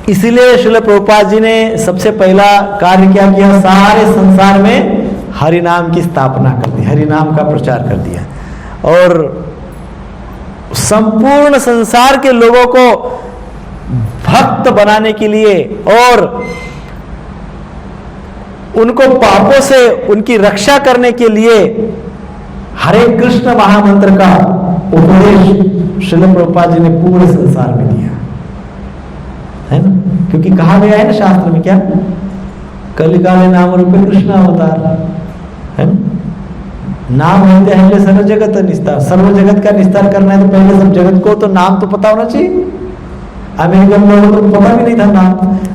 इसीलिए श्रील प्रभुपाद जी ने सबसे पहला कार्य क्या किया? सारे संसार में हरि नाम की स्थापना कर दी, हरि नाम का प्रचार कर दिया, और संपूर्ण संसार के लोगों को भक्त बनाने के लिए और उनको पापों से उनकी रक्षा करने के लिए हरे कृष्ण महामंत्र का उपदेश श्रील प्रभुपाद जी ने पूरे संसार में दिया है ना। क्योंकि कहा गया है ना शास्त्र में, क्या? कलिकाले नाम रूपे कृष्ण अवतार है ना। नाम होते हैं सर्व जगत निस्तार, सर्व जगत का निस्तार करना है तो पहले सब जगत को तो नाम तो पता होना चाहिए। अमेरिकन लोगों को तो पता भी नहीं था नाम,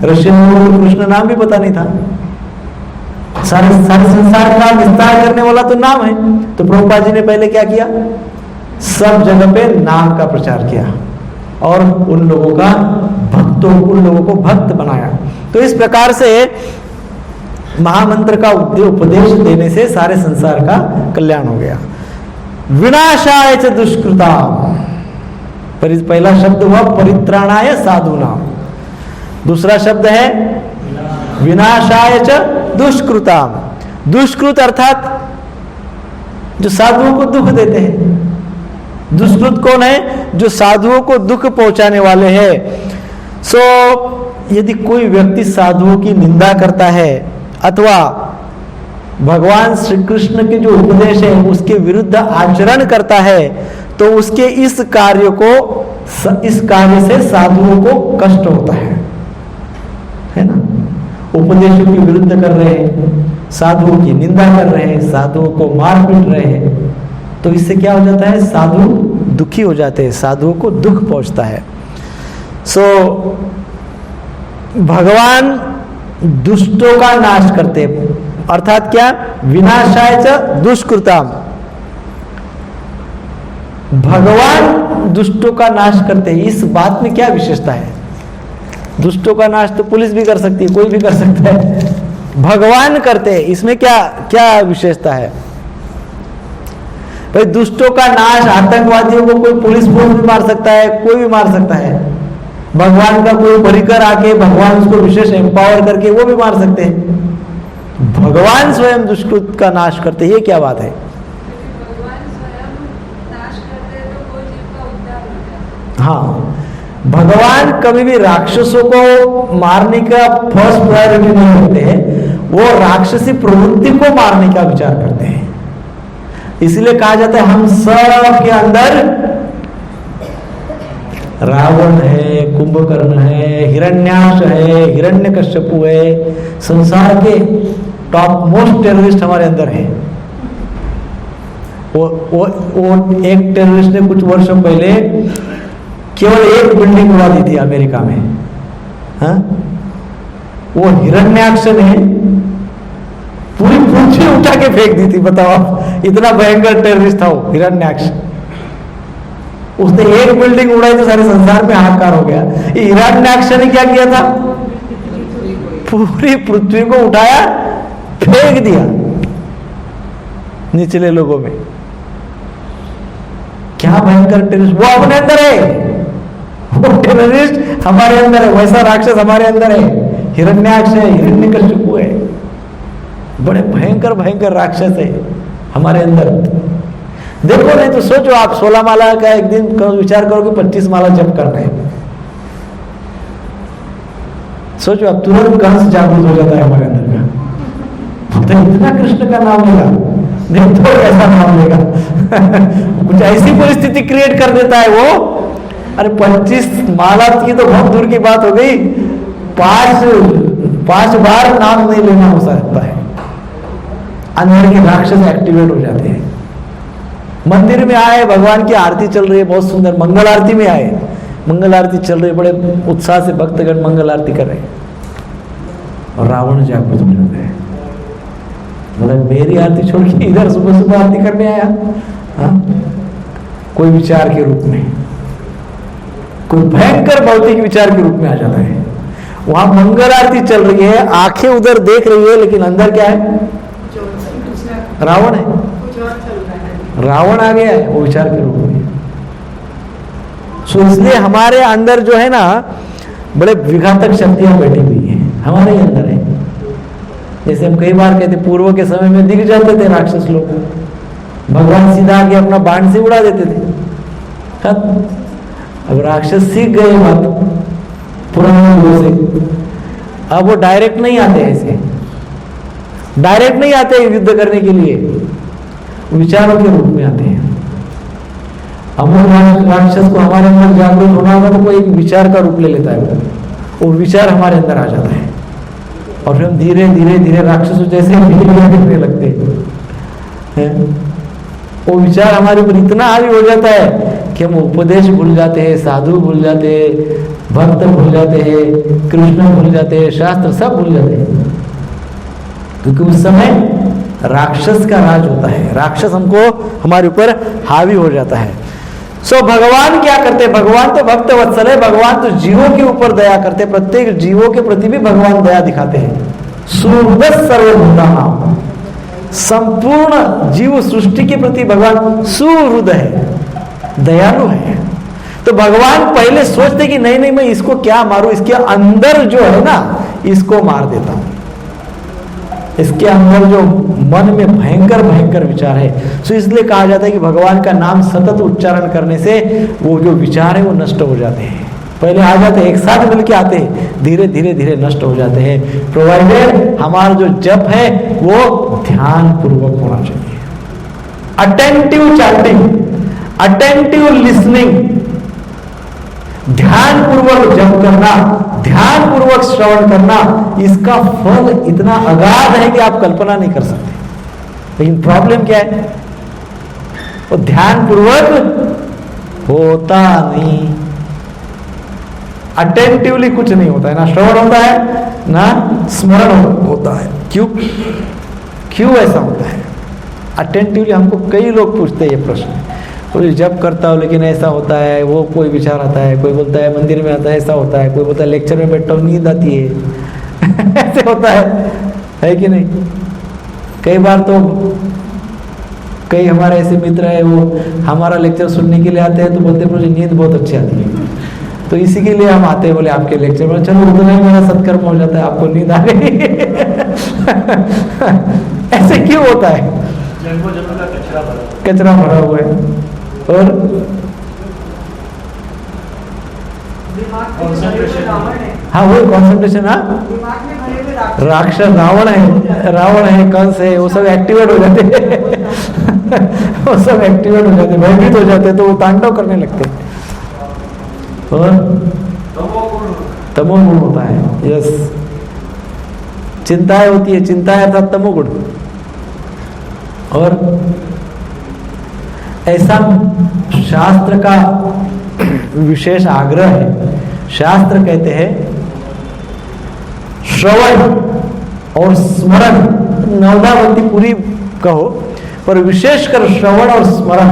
रशियन लोगों को कृष्ण नाम भी पता नहीं था। सारे संसार का विस्तार करने वाला तो नाम है। तो प्रभुपाद जी ने पहले क्या किया? सब जगह पे नाम का प्रचार किया और उन लोगों को भक्त बनाया। तो इस प्रकार से महामंत्र का उपदेश देने से सारे संसार का कल्याण हो गया। विनाशाय च दुष्कृता, पहला शब्द हुआ परित्राणाय साधूनाम, दूसरा शब्द है विनाशाय च दुष्कृताम। दुष्कृत अर्थात जो साधुओं को दुख देते हैं, दुष्कृत कौन है? जो साधुओं को दुख पहुंचाने वाले हैं। सो यदि कोई व्यक्ति साधुओं की निंदा करता है अथवा भगवान श्री कृष्ण के जो उपदेश है उसके विरुद्ध आचरण करता है, तो उसके इस कार्य से साधुओं को कष्ट होता है ना। उपदेशों के विरुद्ध कर रहे हैं, साधुओं की निंदा कर रहे हैं, साधुओं को मार पीट रहे हैं, तो इससे क्या हो जाता है? साधु दुखी हो जाते हैं, साधुओं को दुख पहुंचता है। सो भगवान दुष्टों का नाश करते हैं, अर्थात क्या? विनाशाय च दुष्कृताम। भगवान दुष्टों का नाश करते हैं। इस बात में क्या विशेषता है? दुष्टों का नाश तो पुलिस भी कर सकती है, कोई भी कर सकता है, भगवान करते हैं, इसमें क्या क्या विशेषता है? भाई दुष्टों का नाश, आतंकवादियों को कोई पुलिस फोर्स भी मार सकता है, कोई भी मार सकता है। भगवान का कोई परिकर आके भगवान उसको विशेष एम्पावर करके वो भी मार सकते हैं। भगवान स्वयं दुष्कृत का नाश करते हैं, ये क्या बात है? भगवान स्वयं नाश करते हैं तो कोई जीव का उद्धार हो जाता है। हाँ, भगवान कभी भी राक्षसों को मारने का फर्स्ट प्रायोरिटी नहीं होते हैं, वो राक्षसी प्रवृत्ति को मारने का विचार करते हैं। इसलिए कहा जाता है हम सब के अंदर रावण है, कुंभकर्ण है, हिरण्याक्ष है, हिरण्यकश्यपु है, संसार के टॉप मोस्ट टेररिस्ट हमारे अंदर है। वो एक टेररिस्ट ने कुछ वर्षों पहले केवल एक बिल्डिंग उड़ा दी थी अमेरिका में। हाँ? वो हिरण्याक्ष ने पूरी पृथ्वी उठा के फेंक दी थी। बताओ, इतना भयंकर टेररिस्ट था वो हिरण्याक्ष। उसने एक बिल्डिंग उड़ाई तो सारे संसार में हाहाकार हो गया। हिरण्याक्ष ने क्या किया था? पूरी पृथ्वी को उठाया, फेंक दिया निचले लोगों में। क्या भयंकर टेररिस्ट! वो अपने अंदर है, वो टेररिस्ट हमारे अंदर है, वैसा राक्षस हमारे अंदर है। हिरण्याक्ष है, हिरण्यकश्यपु है, बड़े भयंकर भयंकर राक्षस है हमारे अंदर। देखो, नहीं तो सोचो आप 16 माला का एक दिन विचार करो कि 25 माला जप करना है। सोचो आप, तुरंत कंस जागृत हो जाता है हमारे अंदर का। तो इतना कृष्ण का नाम लेगा, देखो कैसा नाम लेगा। कुछ ऐसी परिस्थिति क्रिएट कर देता है वो। अरे 25 माला की तो बहुत दूर की बात हो गई, 5 बार नाम नहीं लेना हो सकता है, अंदर के राक्षस एक्टिवेट हो जाते हैं। मंदिर में आए, भगवान की आरती चल रही है, बहुत सुंदर मंगल आरती में आए, मंगल आरती चल रही है, बड़े उत्साह से भक्तगण मंगल आरती कर रहे हैं, और रावण जागृत हो जाता है। मतलब मेरी आरती छोड़ के इधर सुबह सुबह आरती करने आया। हाँ? कोई विचार के रूप में, कोई भयंकर भौतिक विचार के रूप में आ जाता है। वहां मंगल आरती चल रही है, आंखें उधर देख रही है, लेकिन अंदर क्या है? रावण है, रावण आ गया है वो विचार के रूप में। सो इसलिए हमारे अंदर जो है ना, बड़े विघातक शक्तियां बैठी हुई हैं, हमारे ही अंदर है। जैसे हम कई बार कहते, पूर्व के समय में दिख जाते थे राक्षस लोग, भगवान सीधा आके अपना बाण से उड़ा देते थे। अब राक्षस सीख गए बात पुराने लोगों से, अब वो डायरेक्ट नहीं आते, ऐसे डायरेक्ट नहीं आते युद्ध करने के लिए, विचारों के रूप में आते हैं। अमर राक्षस को हमारे अंदर जागरूक होना होगा तो कोई एक विचार का रूप ले लेता है, वो विचार हमारे अंदर आ जाता है, और फिर हम धीरे धीरे धीरे राक्षसों जैसे दिखने लगते हैं। वो विचार हमारे ऊपर इतना हावी हो जाता है कि हम उपदेश भूल जाते हैं, साधु भूल जाते हैं, भक्त भूल जाते हैं, कृष्ण भूल जाते हैं, शास्त्र सब भूल जाते हैं, क्योंकि उस समय राक्षस का राज होता है, राक्षस हमको हमारे ऊपर हावी हो जाता है। सो भगवान क्या करते हैं? भगवान तो भक्त वत्सल है, भगवान तो जीवों के ऊपर दया करते हैं, प्रत्येक जीवों के प्रति भी भगवान दया दिखाते हैं। सुहृद सर्वभूतानां, संपूर्ण जीव सृष्टि के प्रति भगवान सुहृद है, दयालु है। तो भगवान पहले सोचते कि नहीं नहीं, मैं इसको क्या मारूं, इसके अंदर जो है ना, इसको मार देता हूं। इसके अंदर जो मन में भयंकर भयंकर विचार है, सो इसलिए कहा जाता है कि भगवान का नाम सतत उच्चारण करने से वो जो विचार है वो नष्ट हो जाते हैं। पहले आ जाते हैं, एक साथ मिलके आते हैं, धीरे धीरे धीरे नष्ट हो जाते हैं, प्रोवाइडेड हमारा जो जप है वो ध्यान पूर्वक होना चाहिए। अटेंटिव चैंटिंग, अटेंटिव लिसनिंग, ध्यान पूर्वक जप करना, ध्यान पूर्वक श्रवण करना, इसका फल इतना अगाध है कि आप कल्पना नहीं कर सकते। लेकिन प्रॉब्लम क्या है, वो ध्यान पूर्वक होता नहीं, अटेंटिवली कुछ नहीं होता है, ना श्रवण होता है ना स्मरण होता है। क्यों ऐसा होता है? अटेंटिवली हमको कई लोग पूछते हैं ये प्रश्न, कोई जब करता हो लेकिन ऐसा होता है, वो कोई विचार आता है, कोई बोलता है मंदिर में आता है ऐसा होता है, कोई बोलता है लेक्चर में बैठता हूँ नींद आती है ऐसे होता है कि नहीं? कई बार तो कई हमारे ऐसे मित्र है, वो हमारा लेक्चर सुनने के लिए आते हैं तो बोलते हैं मुझे नींद बहुत अच्छी आती है, तो इसी के लिए हम आते हैं बोले आपके लेक्चर में, चलो उतना ही मेरा सत्कर्म हो जाता है, आपको नींद आ गई ऐसे क्यों होता है? कचरा भरा हुआ है। और हाँ वही कॉन्सेंट्रेशन, हाँ राक्षस रावण है कंस है, वो सब एक्टिवेट हो जाते वो सब एक्टिवेट हो जाते, भयभीत हो जाते, तो वो तांडव करने लगते। और तमोगुण होता है, यस, चिंताएं होती है, चिंताएं अर्थात तमोगुण। और ऐसा शास्त्र का विशेष आग्रह है। शास्त्र कहते हैं श्रवण और स्मरण, नवदावती पूरी कहो, पर विशेषकर श्रवण और स्मरण,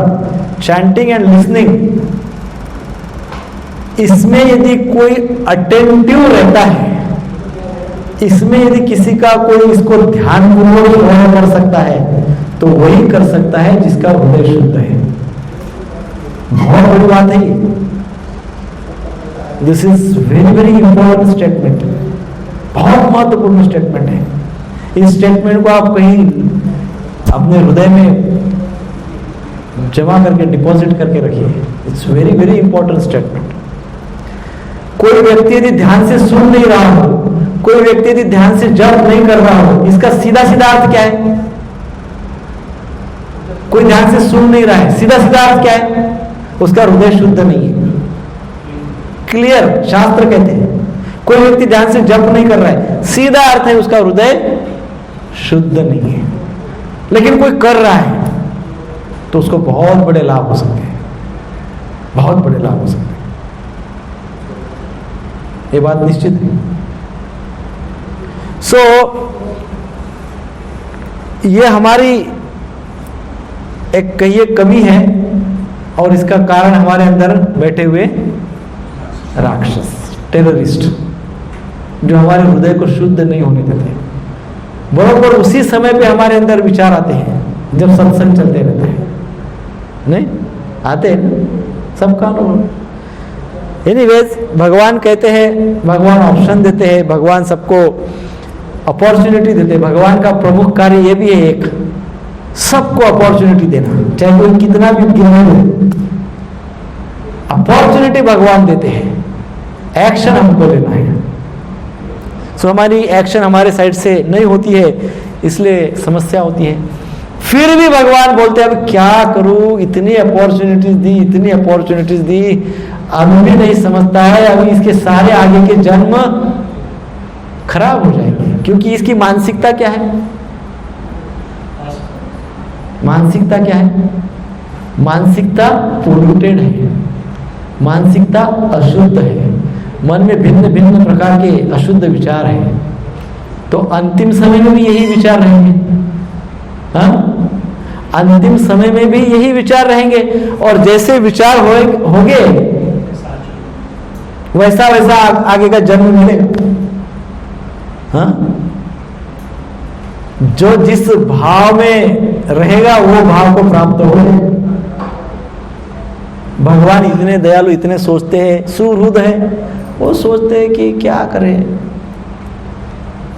चैंटिंग एंड लिसनिंग, इसमें यदि कोई अटेंटिव रहता है, इसमें यदि किसी का कोई इसको ध्यान पूर्वक ग्रहण कर सकता है, तो वही कर सकता है जिसका हृदय शुद्ध है। बहुत बड़ी बात है ये। This is very very important statement, बहुत महत्वपूर्ण स्टेटमेंट है। इस स्टेटमेंट को आप कहीं अपने हृदय में जमा करके डिपॉजिट करके रखिए। It's very very important statement. कोई व्यक्ति यदि ध्यान से सुन नहीं रहा हो, कोई व्यक्ति यदि ध्यान से जप नहीं कर रहा हो, इसका सीधा सीधा अर्थ क्या है? कोई ध्यान से सुन नहीं रहा है, सीधा सीधा अर्थ क्या है? उसका हृदय शुद्ध नहीं है। क्लियर, शास्त्र कहते हैं कोई व्यक्ति ध्यान से जप नहीं कर रहा है, सीधा अर्थ है उसका हृदय शुद्ध नहीं है। लेकिन कोई कर रहा है तो उसको बहुत बड़े लाभ हो सकते हैं, बहुत बड़े लाभ हो सकते हैं, ये बात निश्चित है। सो ये हमारी एक कहिए कमी है, और इसका कारण हमारे अंदर बैठे हुए राक्षस, टेररिस्ट, जो हमारे हृदय को शुद्ध नहीं होने देते। बराबर उसी समय पे हमारे अंदर विचार आते हैं जब सत्संग चलते रहते हैं, नहीं आते हैं, सबका अनुभव। एनीवेज, भगवान कहते हैं, भगवान ऑप्शन देते हैं, भगवान सबको अपॉर्चुनिटी देते हैं। भगवान का प्रमुख कार्य ये भी है, एक सबको अपॉर्चुनिटी देना, चाहे कोई कितना भी ज्ञानी हो, अपॉर्चुनिटी भगवान देते हैं, एक्शन हमको लेना है। सो हमारी एक्शन हमारे साइड से नहीं होती है, इसलिए समस्या होती है। फिर भी भगवान बोलते हैं अब क्या करूं, इतनी अपॉर्चुनिटीज दी, इतनी अपॉर्चुनिटीज दी, अभी भी नहीं समझता है, अभी इसके सारे आगे के जन्म खराब हो जाएंगे। क्योंकि इसकी मानसिकता क्या है? मानसिकता क्या है? मानसिकता पोल्यूटेड है, मानसिकता अशुद्ध है, मन में भिन्न भिन्न प्रकार के अशुद्ध विचार हैं। तो अंतिम समय में भी यही विचार रहेंगे, हाँ? अंतिम समय में भी यही विचार रहेंगे, और जैसे विचार होंगे वैसा वैसा आगे का जन्म मिलेगा, हाँ? जो जिस भाव में रहेगा वो भाव को प्राप्त होगा। भगवान इतने दयालु, इतने सोचते हैं, सुहृद है, वो सोचते हैं कि क्या करें,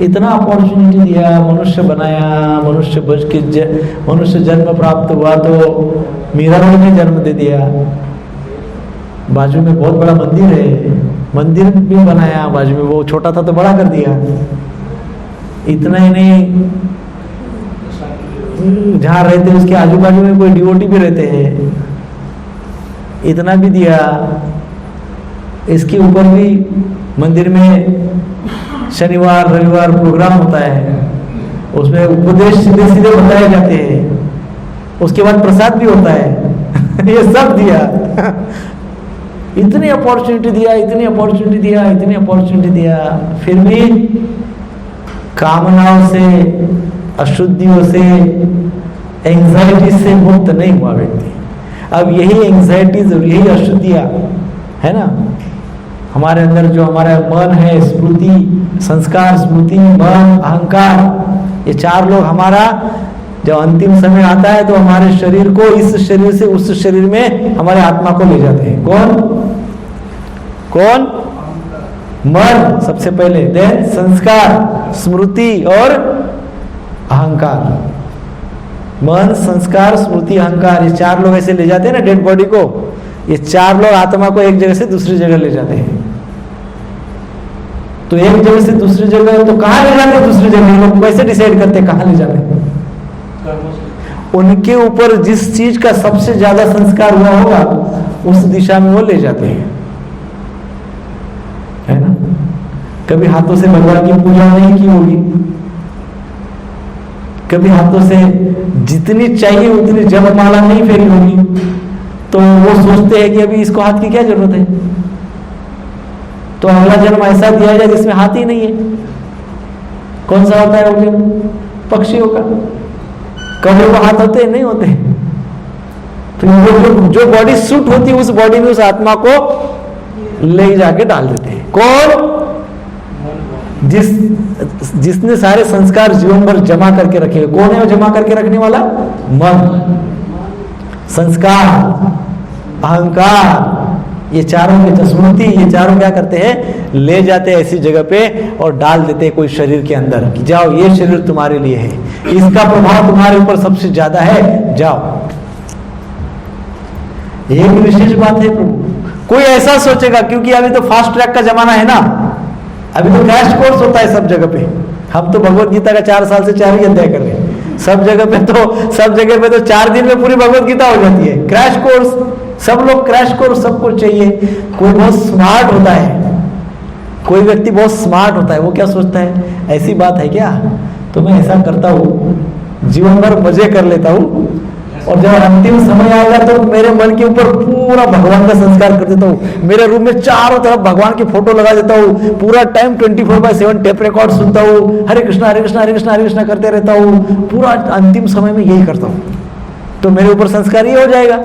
इतना अपॉर्चुनिटी दिया, मनुष्य बनाया, मनुष्य बच के मनुष्य जन्म प्राप्त हुआ तो मीरा ने जन्म दे दिया। बाजू में बहुत बड़ा मंदिर है, मंदिर भी बनाया बाजू में, वो छोटा था तो बड़ा कर दिया। इतना ही नहीं, जहाँ रहते उसके आजू बाजू में कोई डिवोटी भी रहते हैं, इतना भी दिया। इसके ऊपर भी मंदिर में शनिवार रविवार प्रोग्राम होता है, उसमें उपदेश सीधे सीधे बताए जाते हैं, उसके बाद प्रसाद भी होता है। ये सब दिया। इतनी अपॉर्चुनिटी दिया, इतनी अपॉर्चुनिटी दिया, इतनी अपॉर्चुनिटी दिया, फिर भी कामनाओं से, अशुद्धियों से, एंजाइटी से मुक्त नहीं हुआ व्यक्ति। अब यही एंजाइटीज, यही अशुद्धियां है ना, हमारे अंदर जो हमारा मन है, स्मृति, संस्कार, स्मृति, मन, अहंकार, ये चार लोग हमारा जब अंतिम समय आता है तो हमारे शरीर को इस शरीर से उस शरीर में हमारे आत्मा को ले जाते हैं। कौन कौन? मन सबसे पहले, देन संस्कार, स्मृति और अहंकार। मन, संस्कार, स्मृति, अहंकार, ये चार लोग ऐसे ले जाते हैं ना डेड बॉडी को। ये चार लोग आत्मा को एक जगह से दूसरी जगह ले जाते हैं। तो एक जगह से दूसरी जगह तो कहां ले जाते हैं? दूसरी जगह। लोग कैसे डिसाइड करते हैं कहां ले जाते हैं? उनके ऊपर जिस चीज का सबसे ज्यादा संस्कार हुआ होगा उस दिशा में वो ले जाते हैं, है ना। कभी हाथों से भगवान की पूजा नहीं की होगी, कभी हाथों से जितनी चाहिए उतनी जपमाला नहीं फेरी होगी, तो वो सोचते हैं कि अभी इसको हाथ की क्या जरूरत है, तो अगला जन्म ऐसा दिया जाए जिसमें हाथ ही नहीं है। कौन सा होता है वो जन्म? पक्षियों का। कभी वो हाथ होते नहीं होते। तो जो बॉडी सूट होती है उस बॉडी में उस आत्मा को ले जाके डाल देते हैं। कौन? जिसने सारे संस्कार जीवन भर जमा करके रखे। कौन है वो जमा करके रखने वाला? मन, संस्कार, अहंकार, ये चारों के स्मृति, ये चारों क्या करते हैं? ले जाते हैं ऐसी जगह पे और डाल देते हैं कोई शरीर के अंदर कि जाओ ये शरीर तुम्हारे लिए है, इसका प्रभाव तुम्हारे ऊपर सबसे ज्यादा है, जाओ। एक विशेष बात है प्रभु, कोई ऐसा सोचेगा, क्योंकि अभी तो फास्ट ट्रैक का जमाना है ना, अभी तो क्रैश कोर्स होता है सब जगह पे। हम तो भगवत गीता का 4 साल से 4 ही अध्याय कर रहे हैं। सब जगह पे तो 4 दिन में पूरी भगवत गीता हो जाती है। क्रैश कोर्स, सब लोग क्रैश कोर्स, सबको चाहिए। कोई बहुत स्मार्ट होता है, कोई व्यक्ति बहुत स्मार्ट होता है, वो क्या सोचता है, ऐसी बात है क्या, तो मैं ऐसा करता हूँ, जीवन भर मजे कर लेता हूँ, और जब अंतिम समय आएगा तो मेरे मन के ऊपर पूरा भगवान का संस्कार कर देता हूँ। मेरे रूम में चारों तरफ भगवान की फोटो लगा देता हूँ, पूरा टाइम 24/7 टेप रिकॉर्ड सुनता हूँ, हरे कृष्णा हरे कृष्णा हरे कृष्णा हरे कृष्णा करते रहता हूँ, पूरा अंतिम समय में यही करता हूँ, तो मेरे ऊपर संस्कार ये हो जाएगा।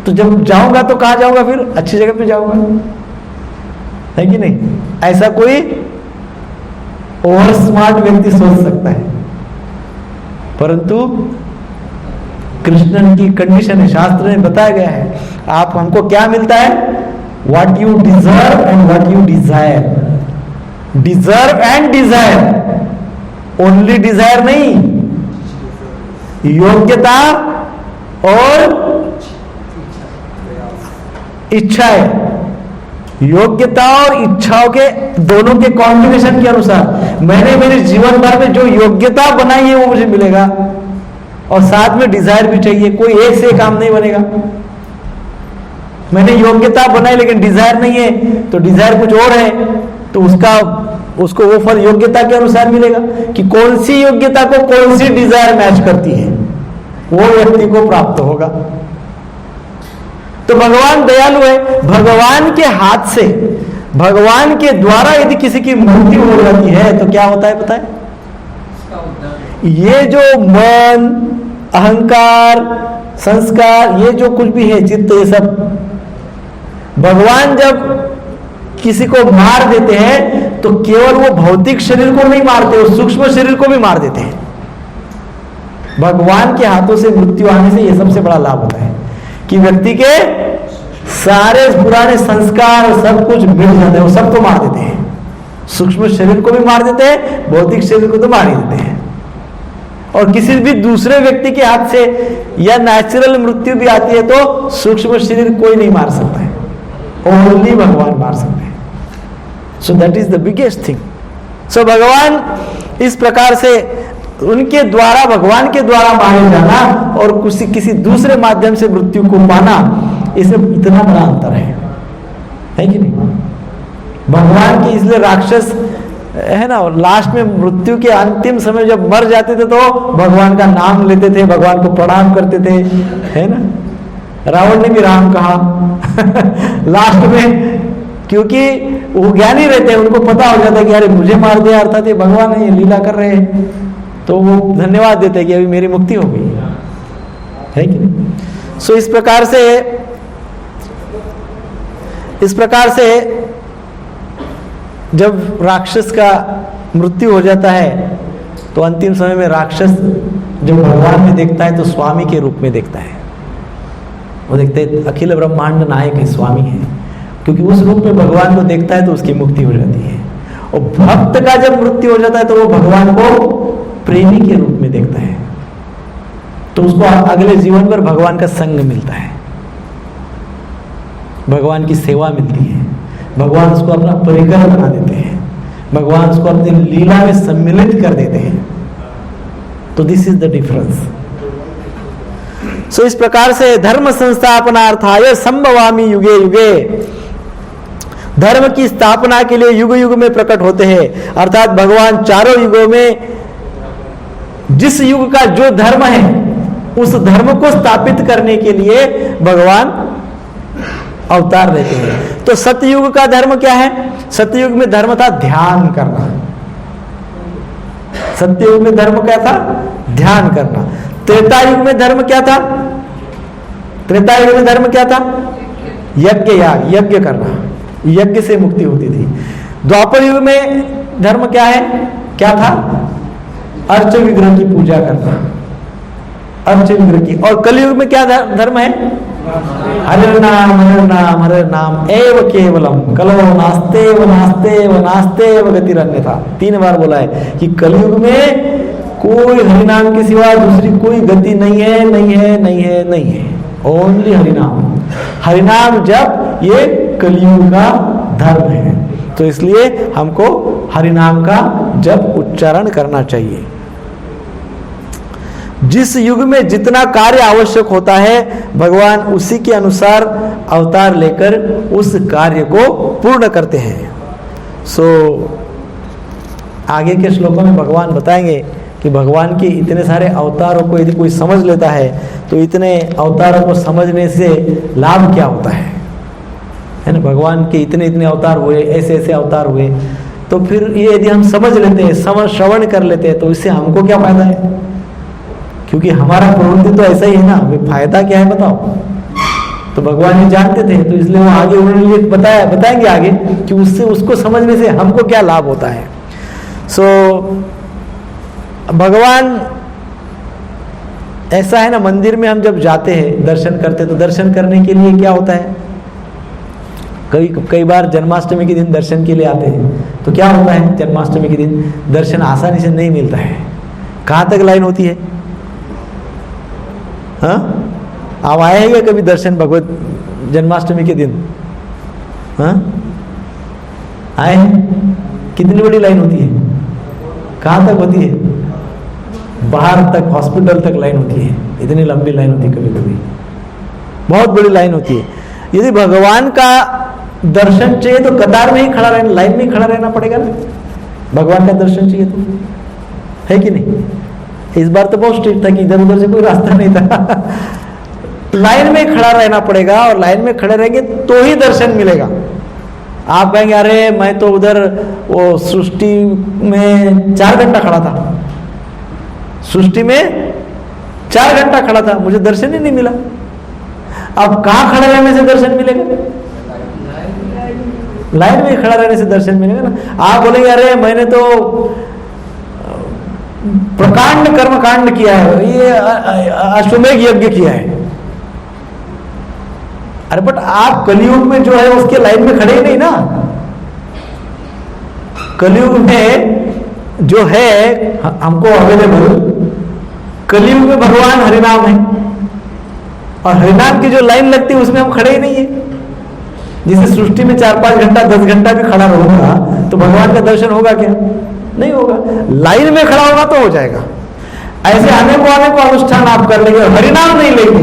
तो जब जाऊंगा तो कहाँ जाऊंगा? फिर अच्छी जगह पे जाऊंगा, है कि नहीं? ऐसा कोई ओवर स्मार्ट व्यक्ति सोच सकता है, परंतु कृष्ण की कंडीशन है, शास्त्र में बताया गया है। आप हमको क्या मिलता है? What you deserve and what you desire. Deserve and desire, only desire नहीं, योग्यता और इच्छाएं। योग्यता और इच्छाओं के दोनों के कॉम्बिनेशन के अनुसार मैंने मेरे जीवन भर में जो योग्यता बनाई है वो मुझे मिलेगा, और साथ में डिजायर भी चाहिए। कोई एक से काम नहीं बनेगा। मैंने योग्यता बनाई लेकिन डिजायर नहीं है, तो डिजायर कुछ और है, तो उसको वो फल योग्यता के अनुसार मिलेगा कि कौन सी योग्यता को कौन सी डिजायर मैच करती है, वो व्यक्ति को प्राप्त होगा। तो भगवान दयालु है। भगवान के हाथ से, भगवान के द्वारा यदि किसी की मृत्यु हो जाती है तो क्या होता है पता है? ये जो मन, अहंकार, संस्कार, ये जो कुछ भी है, चित्त, ये सब भगवान जब किसी को मार देते हैं तो केवल वो भौतिक शरीर को नहीं मारते, वो सूक्ष्म शरीर को भी मार देते हैं। भगवान के हाथों से मृत्यु आने से ये सबसे बड़ा लाभ होता है कि व्यक्ति के सारे पुराने संस्कार सब कुछ मिट जाते हैं, वो सबको मार देते हैं। सूक्ष्म शरीर को भी मार देते हैं, भौतिक शरीर को तो मार ही देते हैं। और किसी भी दूसरे व्यक्ति के हाथ से या नेचुरल मृत्यु भी आती है तो सूक्ष्म शरीर कोई नहीं मार सकता है, ओनली भगवान मार सकते हैं। So that is the biggest thing. So भगवान इस प्रकार से उनके द्वारा, भगवान के द्वारा मारे जाना और किसी दूसरे माध्यम से मृत्यु को पाना, इसमें इतना बड़ा अंतर है कि नहीं? भगवान की, इसलिए राक्षस है ना, लास्ट में मृत्यु के अंतिम समय जब मर जाते थे तो भगवान का नाम लेते थे, भगवान को प्रणाम करते थे, है ना। रावण ने भी राम कहा लास्ट में, क्योंकि वो ज्ञानी रहते हैं, उनको पता हो जाता है कि अरे मुझे मार दिया, अर्थात ये भगवान है, ये लीला कर रहे हैं, तो वो धन्यवाद देते हैं कि अभी मेरी मुक्ति हो गई, है कि नहीं। सो इस प्रकार से जब राक्षस का मृत्यु हो जाता है तो अंतिम समय में राक्षस जब भगवान में देखता है तो स्वामी के रूप में देखता है। वो देखते हैं अखिल ब्रह्मांड नायक है, स्वामी है, क्योंकि उस रूप में भगवान को देखता है तो उसकी मुक्ति हो जाती है। और भक्त का जब मृत्यु हो जाता है तो वो भगवान को प्रेमी के रूप में देखता है, तो उसको अगले जीवन भर भगवान का संग मिलता है, भगवान की सेवा मिलती है, भगवान उसको अपना परिकर बना देते हैं, भगवान उसको अपनी लीला में सम्मिलित कर देते हैं। तो दिस इज द डिफरेंस। सो इस प्रकार से धर्म संस्थापनार्थाय संभवामि युगे युगे, धर्म की स्थापना के लिए युग युग में प्रकट होते हैं। अर्थात भगवान चारों युगों में जिस युग का जो धर्म है उस धर्म को स्थापित करने के लिए भगवान अवतार लेते हैं। तो सतयुग का धर्म क्या है? सतयुग में धर्म था ध्यान करना। सतयुग में धर्म क्या था? ध्यान करना। त्रेता युग में धर्म क्या था? त्रेता युग में धर्म क्या था? यज्ञ, याग, यज्ञ करना, यज्ञ से मुक्ति होती थी। द्वापर युग में धर्म क्या है? क्या था? अर्च विग्रह की पूजा करना, अर्च विग्रह की। और कलयुग में क्या धर्म है? हरे नाम हरे नाम हरे नाम एव केवलम कलो नास्तेव नास्तेव नास्तेव गतिरन्यथा। 3 बार बोला है कि कलयुग में कोई हरिनाम के सिवा दूसरी कोई गति नहीं है, नहीं है, नहीं है, नहीं है, ओनली हरिनाम। हरिनाम जप ये कलयुग का धर्म है, तो इसलिए हमको हरिनाम का जप उच्चारण करना चाहिए। जिस युग में जितना कार्य आवश्यक होता है भगवान उसी के अनुसार अवतार लेकर उस कार्य को पूर्ण करते हैं। सो आगे के श्लोकों में भगवान बताएंगे कि भगवान के इतने सारे अवतारों को यदि कोई समझ लेता है तो इतने अवतारों को समझने से लाभ क्या होता है ना। भगवान के इतने इतने अवतार हुए, ऐसे ऐसे अवतार हुए, तो फिर ये यदि हम समझ लेते हैं, श्रवण कर लेते हैं, तो इससे हमको क्या फायदा है? क्योंकि हमारा प्रवृत्ति तो ऐसा ही है ना, फायदा क्या है बताओ। तो भगवान ये जानते थे, तो इसलिए वो आगे उन्होंने ये बताएंगे आगे कि उससे उसको समझने से हमको क्या लाभ होता है। सो भगवान ऐसा है ना, मंदिर में हम जब जाते हैं दर्शन करते हैं तो दर्शन करने के लिए क्या होता है, कई बार जन्माष्टमी के दिन दर्शन के लिए आते हैं तो क्या होता है, जन्माष्टमी के दिन दर्शन आसानी से नहीं मिलता है। कहाँ तक लाइन होती है? हाँ, आप आए हैं क्या कभी दर्शन भगवत जन्माष्टमी के दिन? हाँ, आए हैं? कितनी बड़ी लाइन होती है? कहाँ तक होती है? बाहर तक, हॉस्पिटल तक लाइन होती है। इतनी लंबी लाइन होती है, कभी कभी बहुत बड़ी लाइन होती है। यदि भगवान का दर्शन चाहिए तो कतार में ही खड़ा रहना, लाइन में ही खड़ा रहना पड़ेगा ना। भगवान का दर्शन चाहिए तो, है कि नहीं? इस बार तो बहुत स्ट्रिक्ट था कि इधर उधर से कोई रास्ता नहीं था लाइन में खड़ा रहना पड़ेगा, और लाइन में खड़े रहेंगे तो ही दर्शन मिलेगा। आप कहेंगे अरे मैं तो उधर वो सृष्टि में 4 घंटा खड़ा था, सृष्टि में 4 घंटा खड़ा था, मुझे दर्शन ही नहीं मिला। अब कहाँ खड़े रहने से दर्शन मिलेगा? लाइन में खड़ा रहने से दर्शन मिलेगा ना। आप बोलेंगे अरे मैंने तो प्रकांड कर्मकांड किया है, ये अश्वमेघ यज्ञ किया है। अरे बट आप कलयुग में जो है उसके लाइन में खड़े ही नहीं ना। कलयुग में जो है हमको अवेलेबल, कलयुग में भगवान हरिनाम है, और हरिनाम की जो लाइन लगती है उसमें हम खड़े ही नहीं है। जिसे सृष्टि में 4-5 घंटा 10 घंटा भी खड़ा रहूंगा तो भगवान का दर्शन होगा क्या? नहीं होगा। लाइन में खड़ा होगा तो हो जाएगा। ऐसे आने को अनुष्ठान आप कर लेंगे, हरिनाम नहीं लेंगे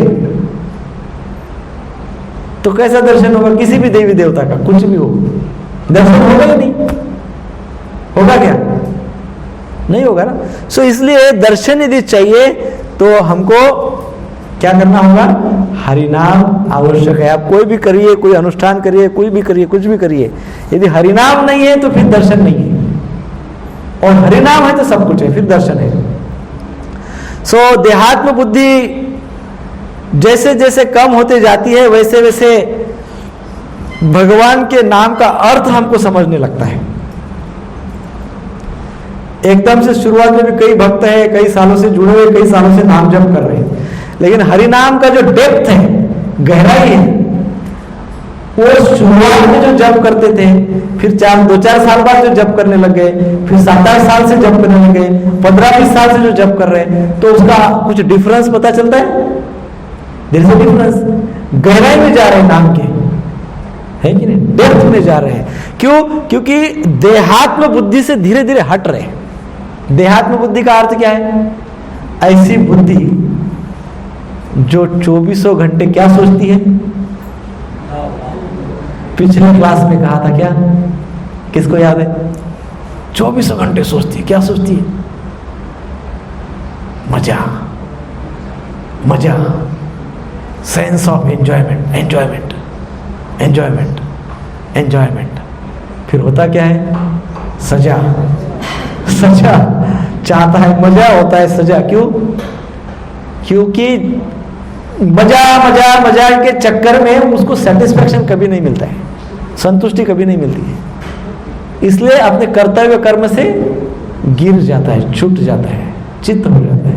तो कैसा दर्शन होगा? किसी भी देवी देवता का कुछ भी हो, दर्शन होगा ही नहीं। होगा क्या? नहीं होगा ना। सो इसलिए दर्शन यदि चाहिए तो हमको क्या करना होगा? हरिनाम आवश्यक है। आप कोई भी करिए, कोई अनुष्ठान करिए, कोई भी करिए, कुछ भी करिए, यदि हरिनाम नहीं है तो फिर दर्शन नहीं है, और हरिनाम है तो सब कुछ है, फिर दर्शन है। सो देहात्म बुद्धि जैसे जैसे कम होते जाती है वैसे वैसे भगवान के नाम का अर्थ हमको समझने लगता है। एकदम से शुरुआत में भी कई भक्त हैं, कई सालों से जुड़े हुए, कई सालों से नाम जप कर रहे हैं, लेकिन हरिनाम का जो डेप्थ है, गहराई है, वो शुरुआत में जो जप करते थे, फिर 2-4 साल बाद जो जप करने लग गए, फिर 7-8 साल से जप करने लगे, 15-20 साल से जो जप कर रहे हैं, तो उसका कुछ डिफरेंस पता चलता है। There is a difference. गहराई में जा रहे हैं नाम के, है कि नहीं? डेप्थ में जा रहे हैं। क्यों? क्योंकि देहात्म बुद्धि से धीरे धीरे हट रहे हैं। देहात्म बुद्धि का अर्थ क्या है? ऐसी बुद्धि जो 24 घंटे क्या सोचती है? पिछले क्लास में कहा था क्या? किसको याद है? 24 घंटे सोचती है। क्या सोचती है? मजा, मजा, sense of enjoyment, enjoyment, enjoyment, enjoyment. फिर होता क्या है? सजा, सजा चाहता है, मजा होता है सजा। क्यों? क्योंकि मजा मजा मजा के चक्कर में उसको सेटिस्फेक्शन कभी नहीं मिलता है, संतुष्टि कभी नहीं मिलती है। इसलिए अपने कर्तव्य कर्म से गिर जाता है, छूट जाता है, चित्त हो जाता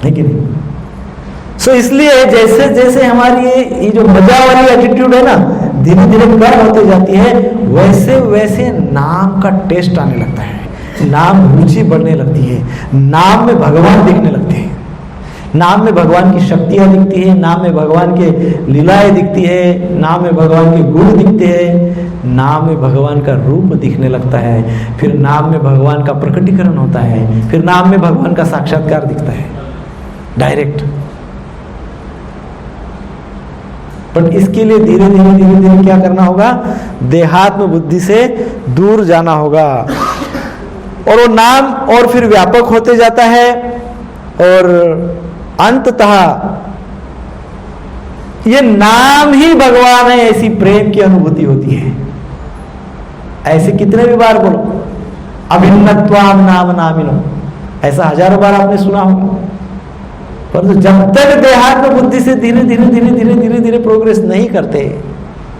है कि नहीं? सो इसलिए जैसे जैसे हमारी ये जो मजा वाली एटीट्यूड है ना, धीरे धीरे कम होती जाती है, वैसे वैसे नाम का टेस्ट आने लगता है, नाम रुचि बढ़ने लगती है, नाम में भगवान दिखने लगते हैं, नाम में भगवान की शक्तियां दिखती है, नाम में भगवान के लीलाएं दिखती है, नाम में भगवान के गुण दिखते हैं, नाम में भगवान का रूप दिखने लगता है, फिर नाम में भगवान का प्रकटीकरण होता है, फिर नाम में भगवान का साक्षात्कार दिखता है डायरेक्ट। बट इसके लिए धीरे धीरे धीरे धीरे क्या करना होगा? देहात्म बुद्धि से दूर जाना होगा, और वो नाम और फिर व्यापक होते जाता है, और अंततः ये नाम ही भगवान है, ऐसी प्रेम की अनुभूति होती है। ऐसे कितने भी बार बोलो, अभिन्नत्वाम नाम नामिनो, ऐसा हजारों बार आपने सुना होगा। परंतु जब तक देहात्म बुद्धि से धीरे धीरे धीरे धीरे धीरे धीरे प्रोग्रेस नहीं करते,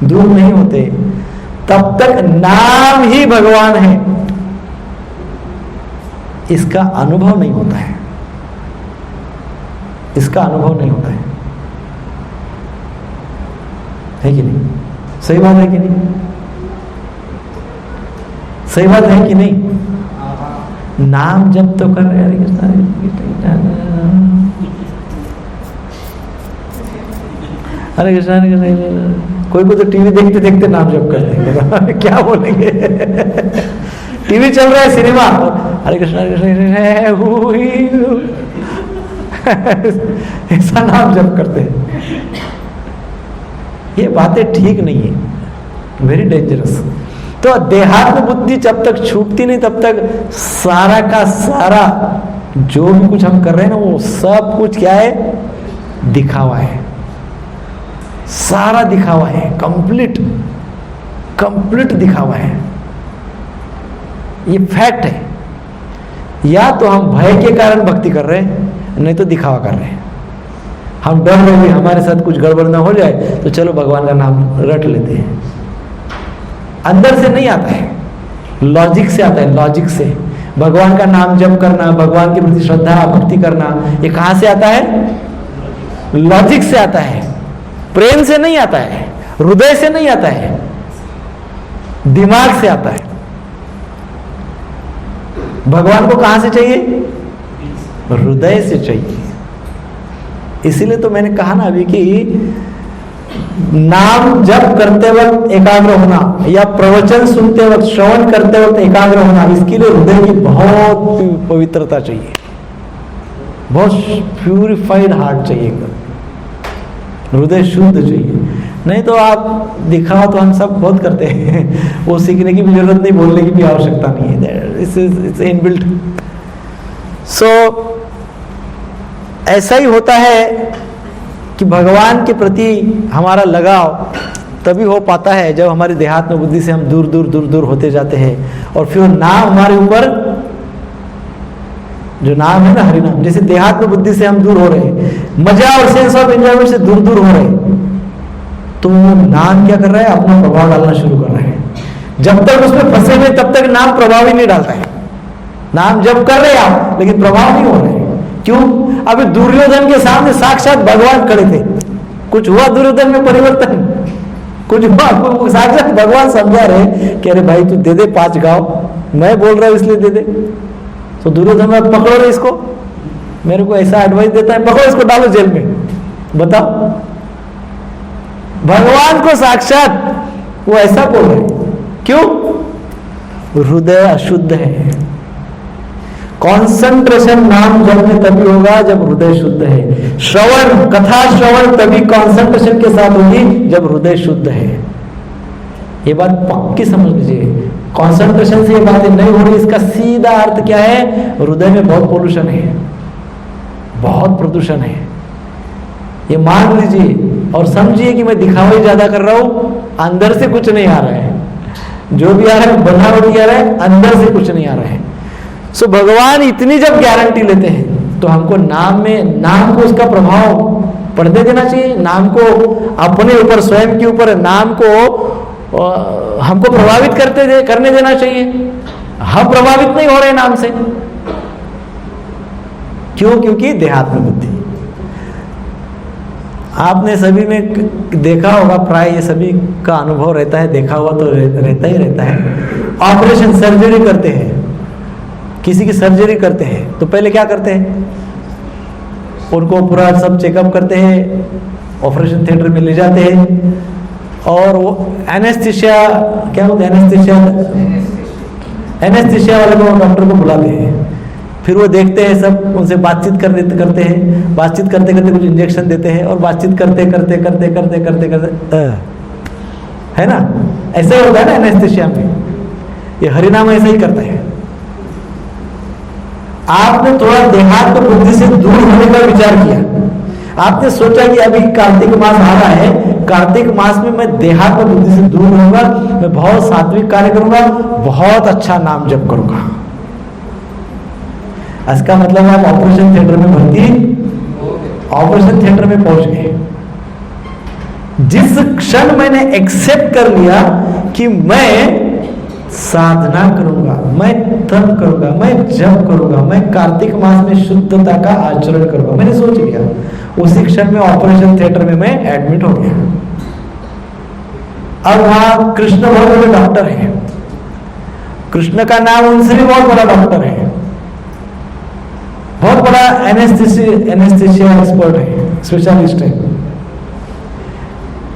दूर नहीं होते, तब तक नाम ही भगवान है इसका अनुभव नहीं होता है, इसका अनुभव नहीं होता है कि नहीं? सही बात है कि नहीं? सही बात है कि नहीं? नाम जब तो कर रहे हरे कृष्ण हरे कृष्ण। कोई को तो टीवी देखते देखते नाम जप करते हैं क्या बोलेंगे? टीवी चल रहा है, सिनेमा, हरे कृष्ण ऐसा नाम जप करते हैं। ये बातें ठीक नहीं है, वेरी डेंजरस। तो देहात्म बुद्धि जब तक छूटती नहीं तब तक सारा का सारा जो भी कुछ हम कर रहे हैं ना, वो सब कुछ क्या है? दिखावा है, सारा दिखावा है, कंप्लीट कंप्लीट दिखावा है। ये फैक्ट है। या तो हम भय के कारण भक्ति कर रहे हैं, नहीं तो दिखावा कर रहे हैं। हम डर रहे हैं हमारे साथ कुछ गड़बड़ ना हो जाए, तो चलो भगवान का नाम रट लेते हैं। अंदर से नहीं आता है, लॉजिक से आता है, लॉजिक से। भगवान का नाम जप करना, भगवान के प्रति श्रद्धा भक्ति करना, ये कहां से आता है? लॉजिक से आता है, प्रेम से नहीं आता है, हृदय से नहीं आता है, दिमाग से आता है। भगवान को कहां से चाहिए? हृदय से चाहिए। इसीलिए तो मैंने कहा ना अभी कि नाम जप करते वक्त एकाग्र होना या प्रवचन सुनते वक्त, श्रवण करते वक्त एकाग्र होना, इसके लिए हृदय की बहुत पवित्रता चाहिए, बहुत प्यूरिफाइड हार्ट चाहिए, हृदय शुद्ध चाहिए। नहीं तो आप दिखाओ तो हम सब बहुत करते हैं, वो सीखने की भी जरूरत नहीं, बोलने की भी आवश्यकता नहीं है, इट्स इनबिल्ट। सो ऐसा ही होता है कि भगवान के प्रति हमारा लगाव तभी हो पाता है जब हमारे देहात्म बुद्धि से हम दूर दूर दूर दूर होते जाते हैं, और फिर नाम हमारे ऊपर, जो नाम है ना हरिनाम, जैसे देहात्म बुद्धि से हम दूर हो रहे हैं, मजा और सेंस ऑफ एंजॉयमेंट से दूर दूर हो रहे हैं, तो नाम क्या कर रहा है? अपना प्रभाव डालना शुरू कर रहा है। जब तक उसमें फंसे हुए तब तक नाम प्रभाव ही नहीं डालता है। नाम जब कर रहे हैं आप, लेकिन प्रभाव नहीं हो रहे। क्यों? अभी दुर्योधन के सामने साक्षात भगवान खड़े थे, कुछ हुआ दुर्योधन में परिवर्तन? कुछ हुआ? साक्षात भगवान समझा रहे कि अरे भाई तू दे दे 5 गांव, मैं बोल रहा हूं इसलिए दे दे। तो दुर्योधन में पकड़ो रे इसको, मेरे को ऐसा एडवाइस देता है, पकड़ो इसको, डालो जेल में। बताओ, भगवान को साक्षात वो ऐसा बोल रहे, क्यों? हृदय अशुद्ध है। कॉन्सेंट्रेशन नाम जप में तभी होगा जब हृदय शुद्ध है। श्रवण, कथा श्रवण तभी कॉन्सेंट्रेशन के साथ होगी जब हृदय शुद्ध है। ये बात पक्की समझ लीजिए। कॉन्सेंट्रेशन से ये बातें नहीं हो रही, इसका सीधा अर्थ क्या है? हृदय में बहुत पोल्यूशन है, बहुत प्रदूषण है। ये मान लीजिए और समझिए कि मैं दिखावा ज्यादा कर रहा हूं, अंदर से कुछ नहीं आ रहा है। जो भी आ रहा है बनावटी आ रहा है, अंदर से कुछ नहीं आ रहा है। सो भगवान इतनी जब गारंटी लेते हैं तो हमको नाम में, नाम को उसका प्रभाव पड़ने देना चाहिए। नाम को अपने ऊपर, स्वयं के ऊपर नाम को हमको प्रभावित करने देना चाहिए। हम प्रभावित नहीं हो रहे नाम से। क्यों? क्योंकि देहात्म बुद्धि। आपने सभी में देखा होगा, प्राय ये सभी का अनुभव रहता है, देखा हुआ तो रहता ही रहता है। ऑपरेशन, सर्जरी करते हैं, किसी की सर्जरी करते हैं तो पहले क्या करते हैं? उनको पूरा सब चेकअप करते हैं, ऑपरेशन थिएटर में ले जाते हैं, और वो एनेस्थीसिया, क्या बोलते हैं, एनेस्थीसिया वाले को, डॉक्टर को बुलाते हैं। फिर वो देखते हैं, सब उनसे बातचीत करते हैं, बातचीत करते करते कुछ इंजेक्शन देते हैं, और बातचीत करते करते करते करते करते करते है ना, ऐसा ही होता है ना एनेस्थीसिया में। ये हरिनाम ऐसा ही करता है। आपने थोड़ा देहात्म बुद्धि से दूर होने का विचार किया, आपने सोचा कि अभी कार्तिक मास आ रहा है, कार्तिक मास में मैं देहात्म बुद्धि से दूर रहूंगा, मैं बहुत सात्विक कार्य करूंगा, बहुत अच्छा नाम जप करूंगा। इसका मतलब आप ऑपरेशन थिएटर में भर्ती, ऑपरेशन थिएटर में पहुंच गए। जिस क्षण मैंने एक्सेप्ट कर लिया कि मैं साधना करूंगा, मैं तप करूंगा, मैं जप करूंगा, मैं कार्तिक मास में शुद्धता का आचरण करूंगा, मैंने सोच लिया, उसी क्षण में ऑपरेशन थिएटर में मैं एडमिट हो गया। अब वहां कृष्ण बहुत बड़े डॉक्टर हैं, कृष्ण का नाम उनसे भी बहुत बड़ा डॉक्टर है, बहुत बड़ा एनेस्थीसिया एक्सपर्ट है, स्पेशलिस्ट है।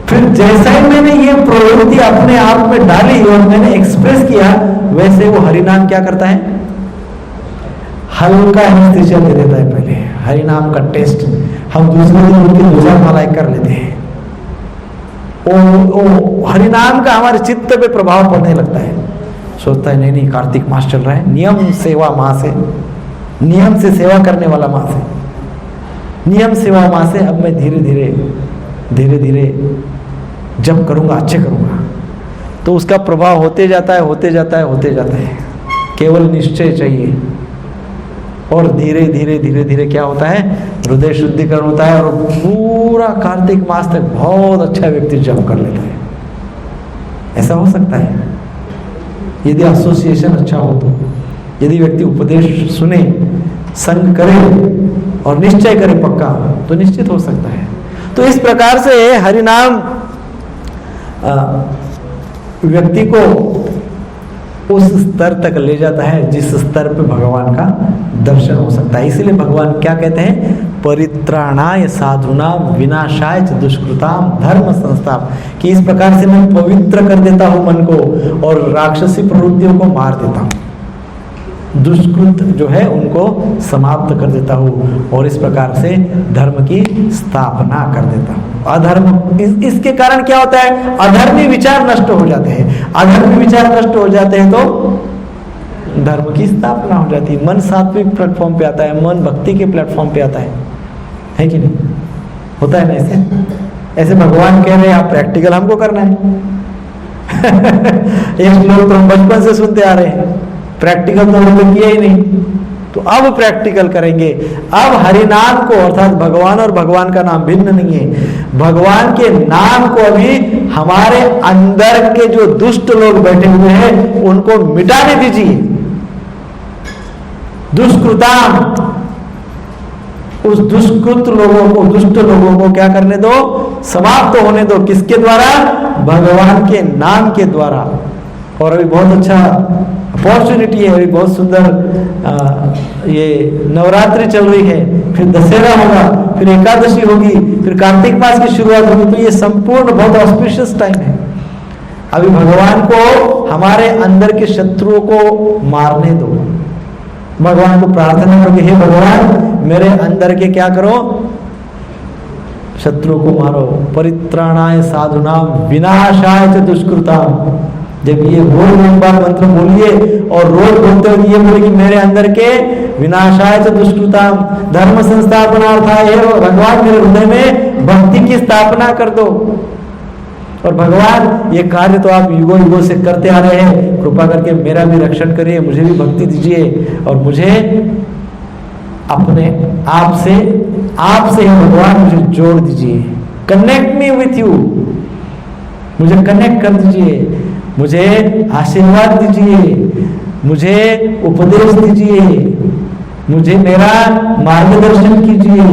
फिर जैसा ही मैंने ये प्रवृत्ति अपने आप में डाली और मैंने एक्सप्रेस किया, वैसे वो हरिनाम क्या करता है? हल्का एनेस्थीसिया दे देता है। पहले हरिनाम का टेस्ट हम दूसरे दिन उनकी 2000 मालाएं कर लेते हैं। ओ हरिनाम का हमारे चित्त पे प्रभाव पड़ने लगता है। सोचता है नहीं, कार्तिक मास चल रहा है, नियम सेवा मास है, नियम से सेवा करने वाला मास है, नियम सेवा मास है। अब मैं धीरे धीरे जब करूंगा, अच्छे करूंगा, तो उसका प्रभाव होते जाता है। केवल निश्चय चाहिए, और धीरे धीरे क्या होता है? हृदय शुद्धिकरण होता है, और पूरा कार्तिक मास तक बहुत अच्छा व्यक्ति जप कर लेता है। ऐसा हो सकता है यदि एसोसिएशन अच्छा हो तो, यदि व्यक्ति उपदेश सुने, संग करे और निश्चय करे पक्का, तो निश्चित हो सकता है। तो इस प्रकार से हरिनाम व्यक्ति को उस स्तर तक ले जाता है जिस स्तर पे भगवान का दर्शन हो सकता है। इसीलिए भगवान क्या कहते हैं, परित्राणाय साधुना विनाशाय च दुष्कृताम धर्म संस्थाप, कि इस प्रकार से मैं पवित्र कर देता हूं मन को और राक्षसी प्रवृत्तियों को मार देता हूं, दुष्कृत जो है उनको समाप्त कर देता हूँ और इस प्रकार से धर्म की स्थापना कर देता हूँ। अधर्म इसके कारण क्या होता है, अधर्मी विचार नष्ट हो जाते हैं। अधर्मी विचार नष्ट हो जाते हैं तो धर्म की स्थापना हो जाती है। मन सात्विक प्लेटफॉर्म पे आता है, मन भक्ति के प्लेटफॉर्म पे आता है कि नहीं? होता है ना ऐसे? ऐसे भगवान कह रहे हैं आप प्रैक्टिकल हमको करना है। ये लोग तो हम बचपन से सुनते आ रहे हैं, प्रैक्टिकल तो हमने किया ही नहीं, तो अब प्रैक्टिकल करेंगे। अब हरि नाम को, अर्थात भगवान और भगवान का नाम भिन्न नहीं है, भगवान के नाम को अभी हमारे अंदर के जो दुष्ट लोग बैठे हुए हैं उनको मिटाने दीजिए। दुष्कृताम, उस दुष्कृत लोगों को, दुष्ट लोगों को क्या करने दो, समाप्त होने दो। किसके द्वारा? भगवान के नाम के द्वारा। और अभी बहुत अच्छा अपॉर्चुनिटी है, अभी बहुत सुंदर ये नवरात्रि चल रही है, फिर दशहरा होगा, फिर एकादशी होगी, फिर कार्तिक मास की शुरुआत होगी, तो ये संपूर्ण बहुत ऑस्पिशियस टाइम है। अभी भगवान को, हमारे अंदर के शत्रुओं को मारने दो। भगवान को प्रार्थना करो कि हे भगवान मेरे अंदर के क्या करो, शत्रुओं को मारो। परित्राणाय साधुनाम विनाशाय च दुष्कृताम। जब ये रोज एक बार मंत्र बोलिए और रोज बोलते हुए ये बोले कि मेरे अंदर के विनाशाय च दुष्कृताम धर्म संस्थापनार्थाय, भगवान मेरे हृदय में भक्ति की स्थापना कर दो। और भगवान ये कार्य तो आप युगों युगों से करते आ रहे हैं, कृपा करके मेरा भी रक्षण करिए, मुझे भी भक्ति दीजिए और मुझे अपने आपसे ही भगवान मुझे जोड़ दीजिए। कनेक्ट मी विथ यू, मुझे कनेक्ट कर दीजिए, मुझे आशीर्वाद दीजिए, मुझे उपदेश दीजिए, मुझे मेरा मार्गदर्शन कीजिए,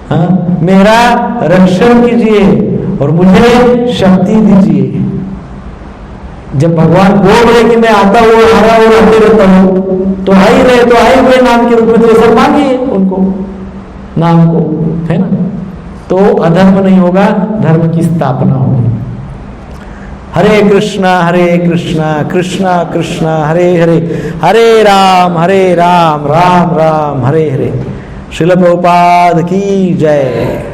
हाँ, मेरा रक्षण कीजिए और मुझे शक्ति दीजिए। जब भगवान बोल रहे कि मैं आता हूँ हरा और आते रहता हूँ, तो आई रहे, तो आए हुए नाम के रूप में तो सब मांगिए उनको, नाम को, है ना? तो अधर्म नहीं होगा, धर्म की स्थापना होगी। हरे कृष्णा कृष्णा कृष्णा हरे हरे, हरे राम राम राम हरे हरे। श्रील प्रभुपाद की जय।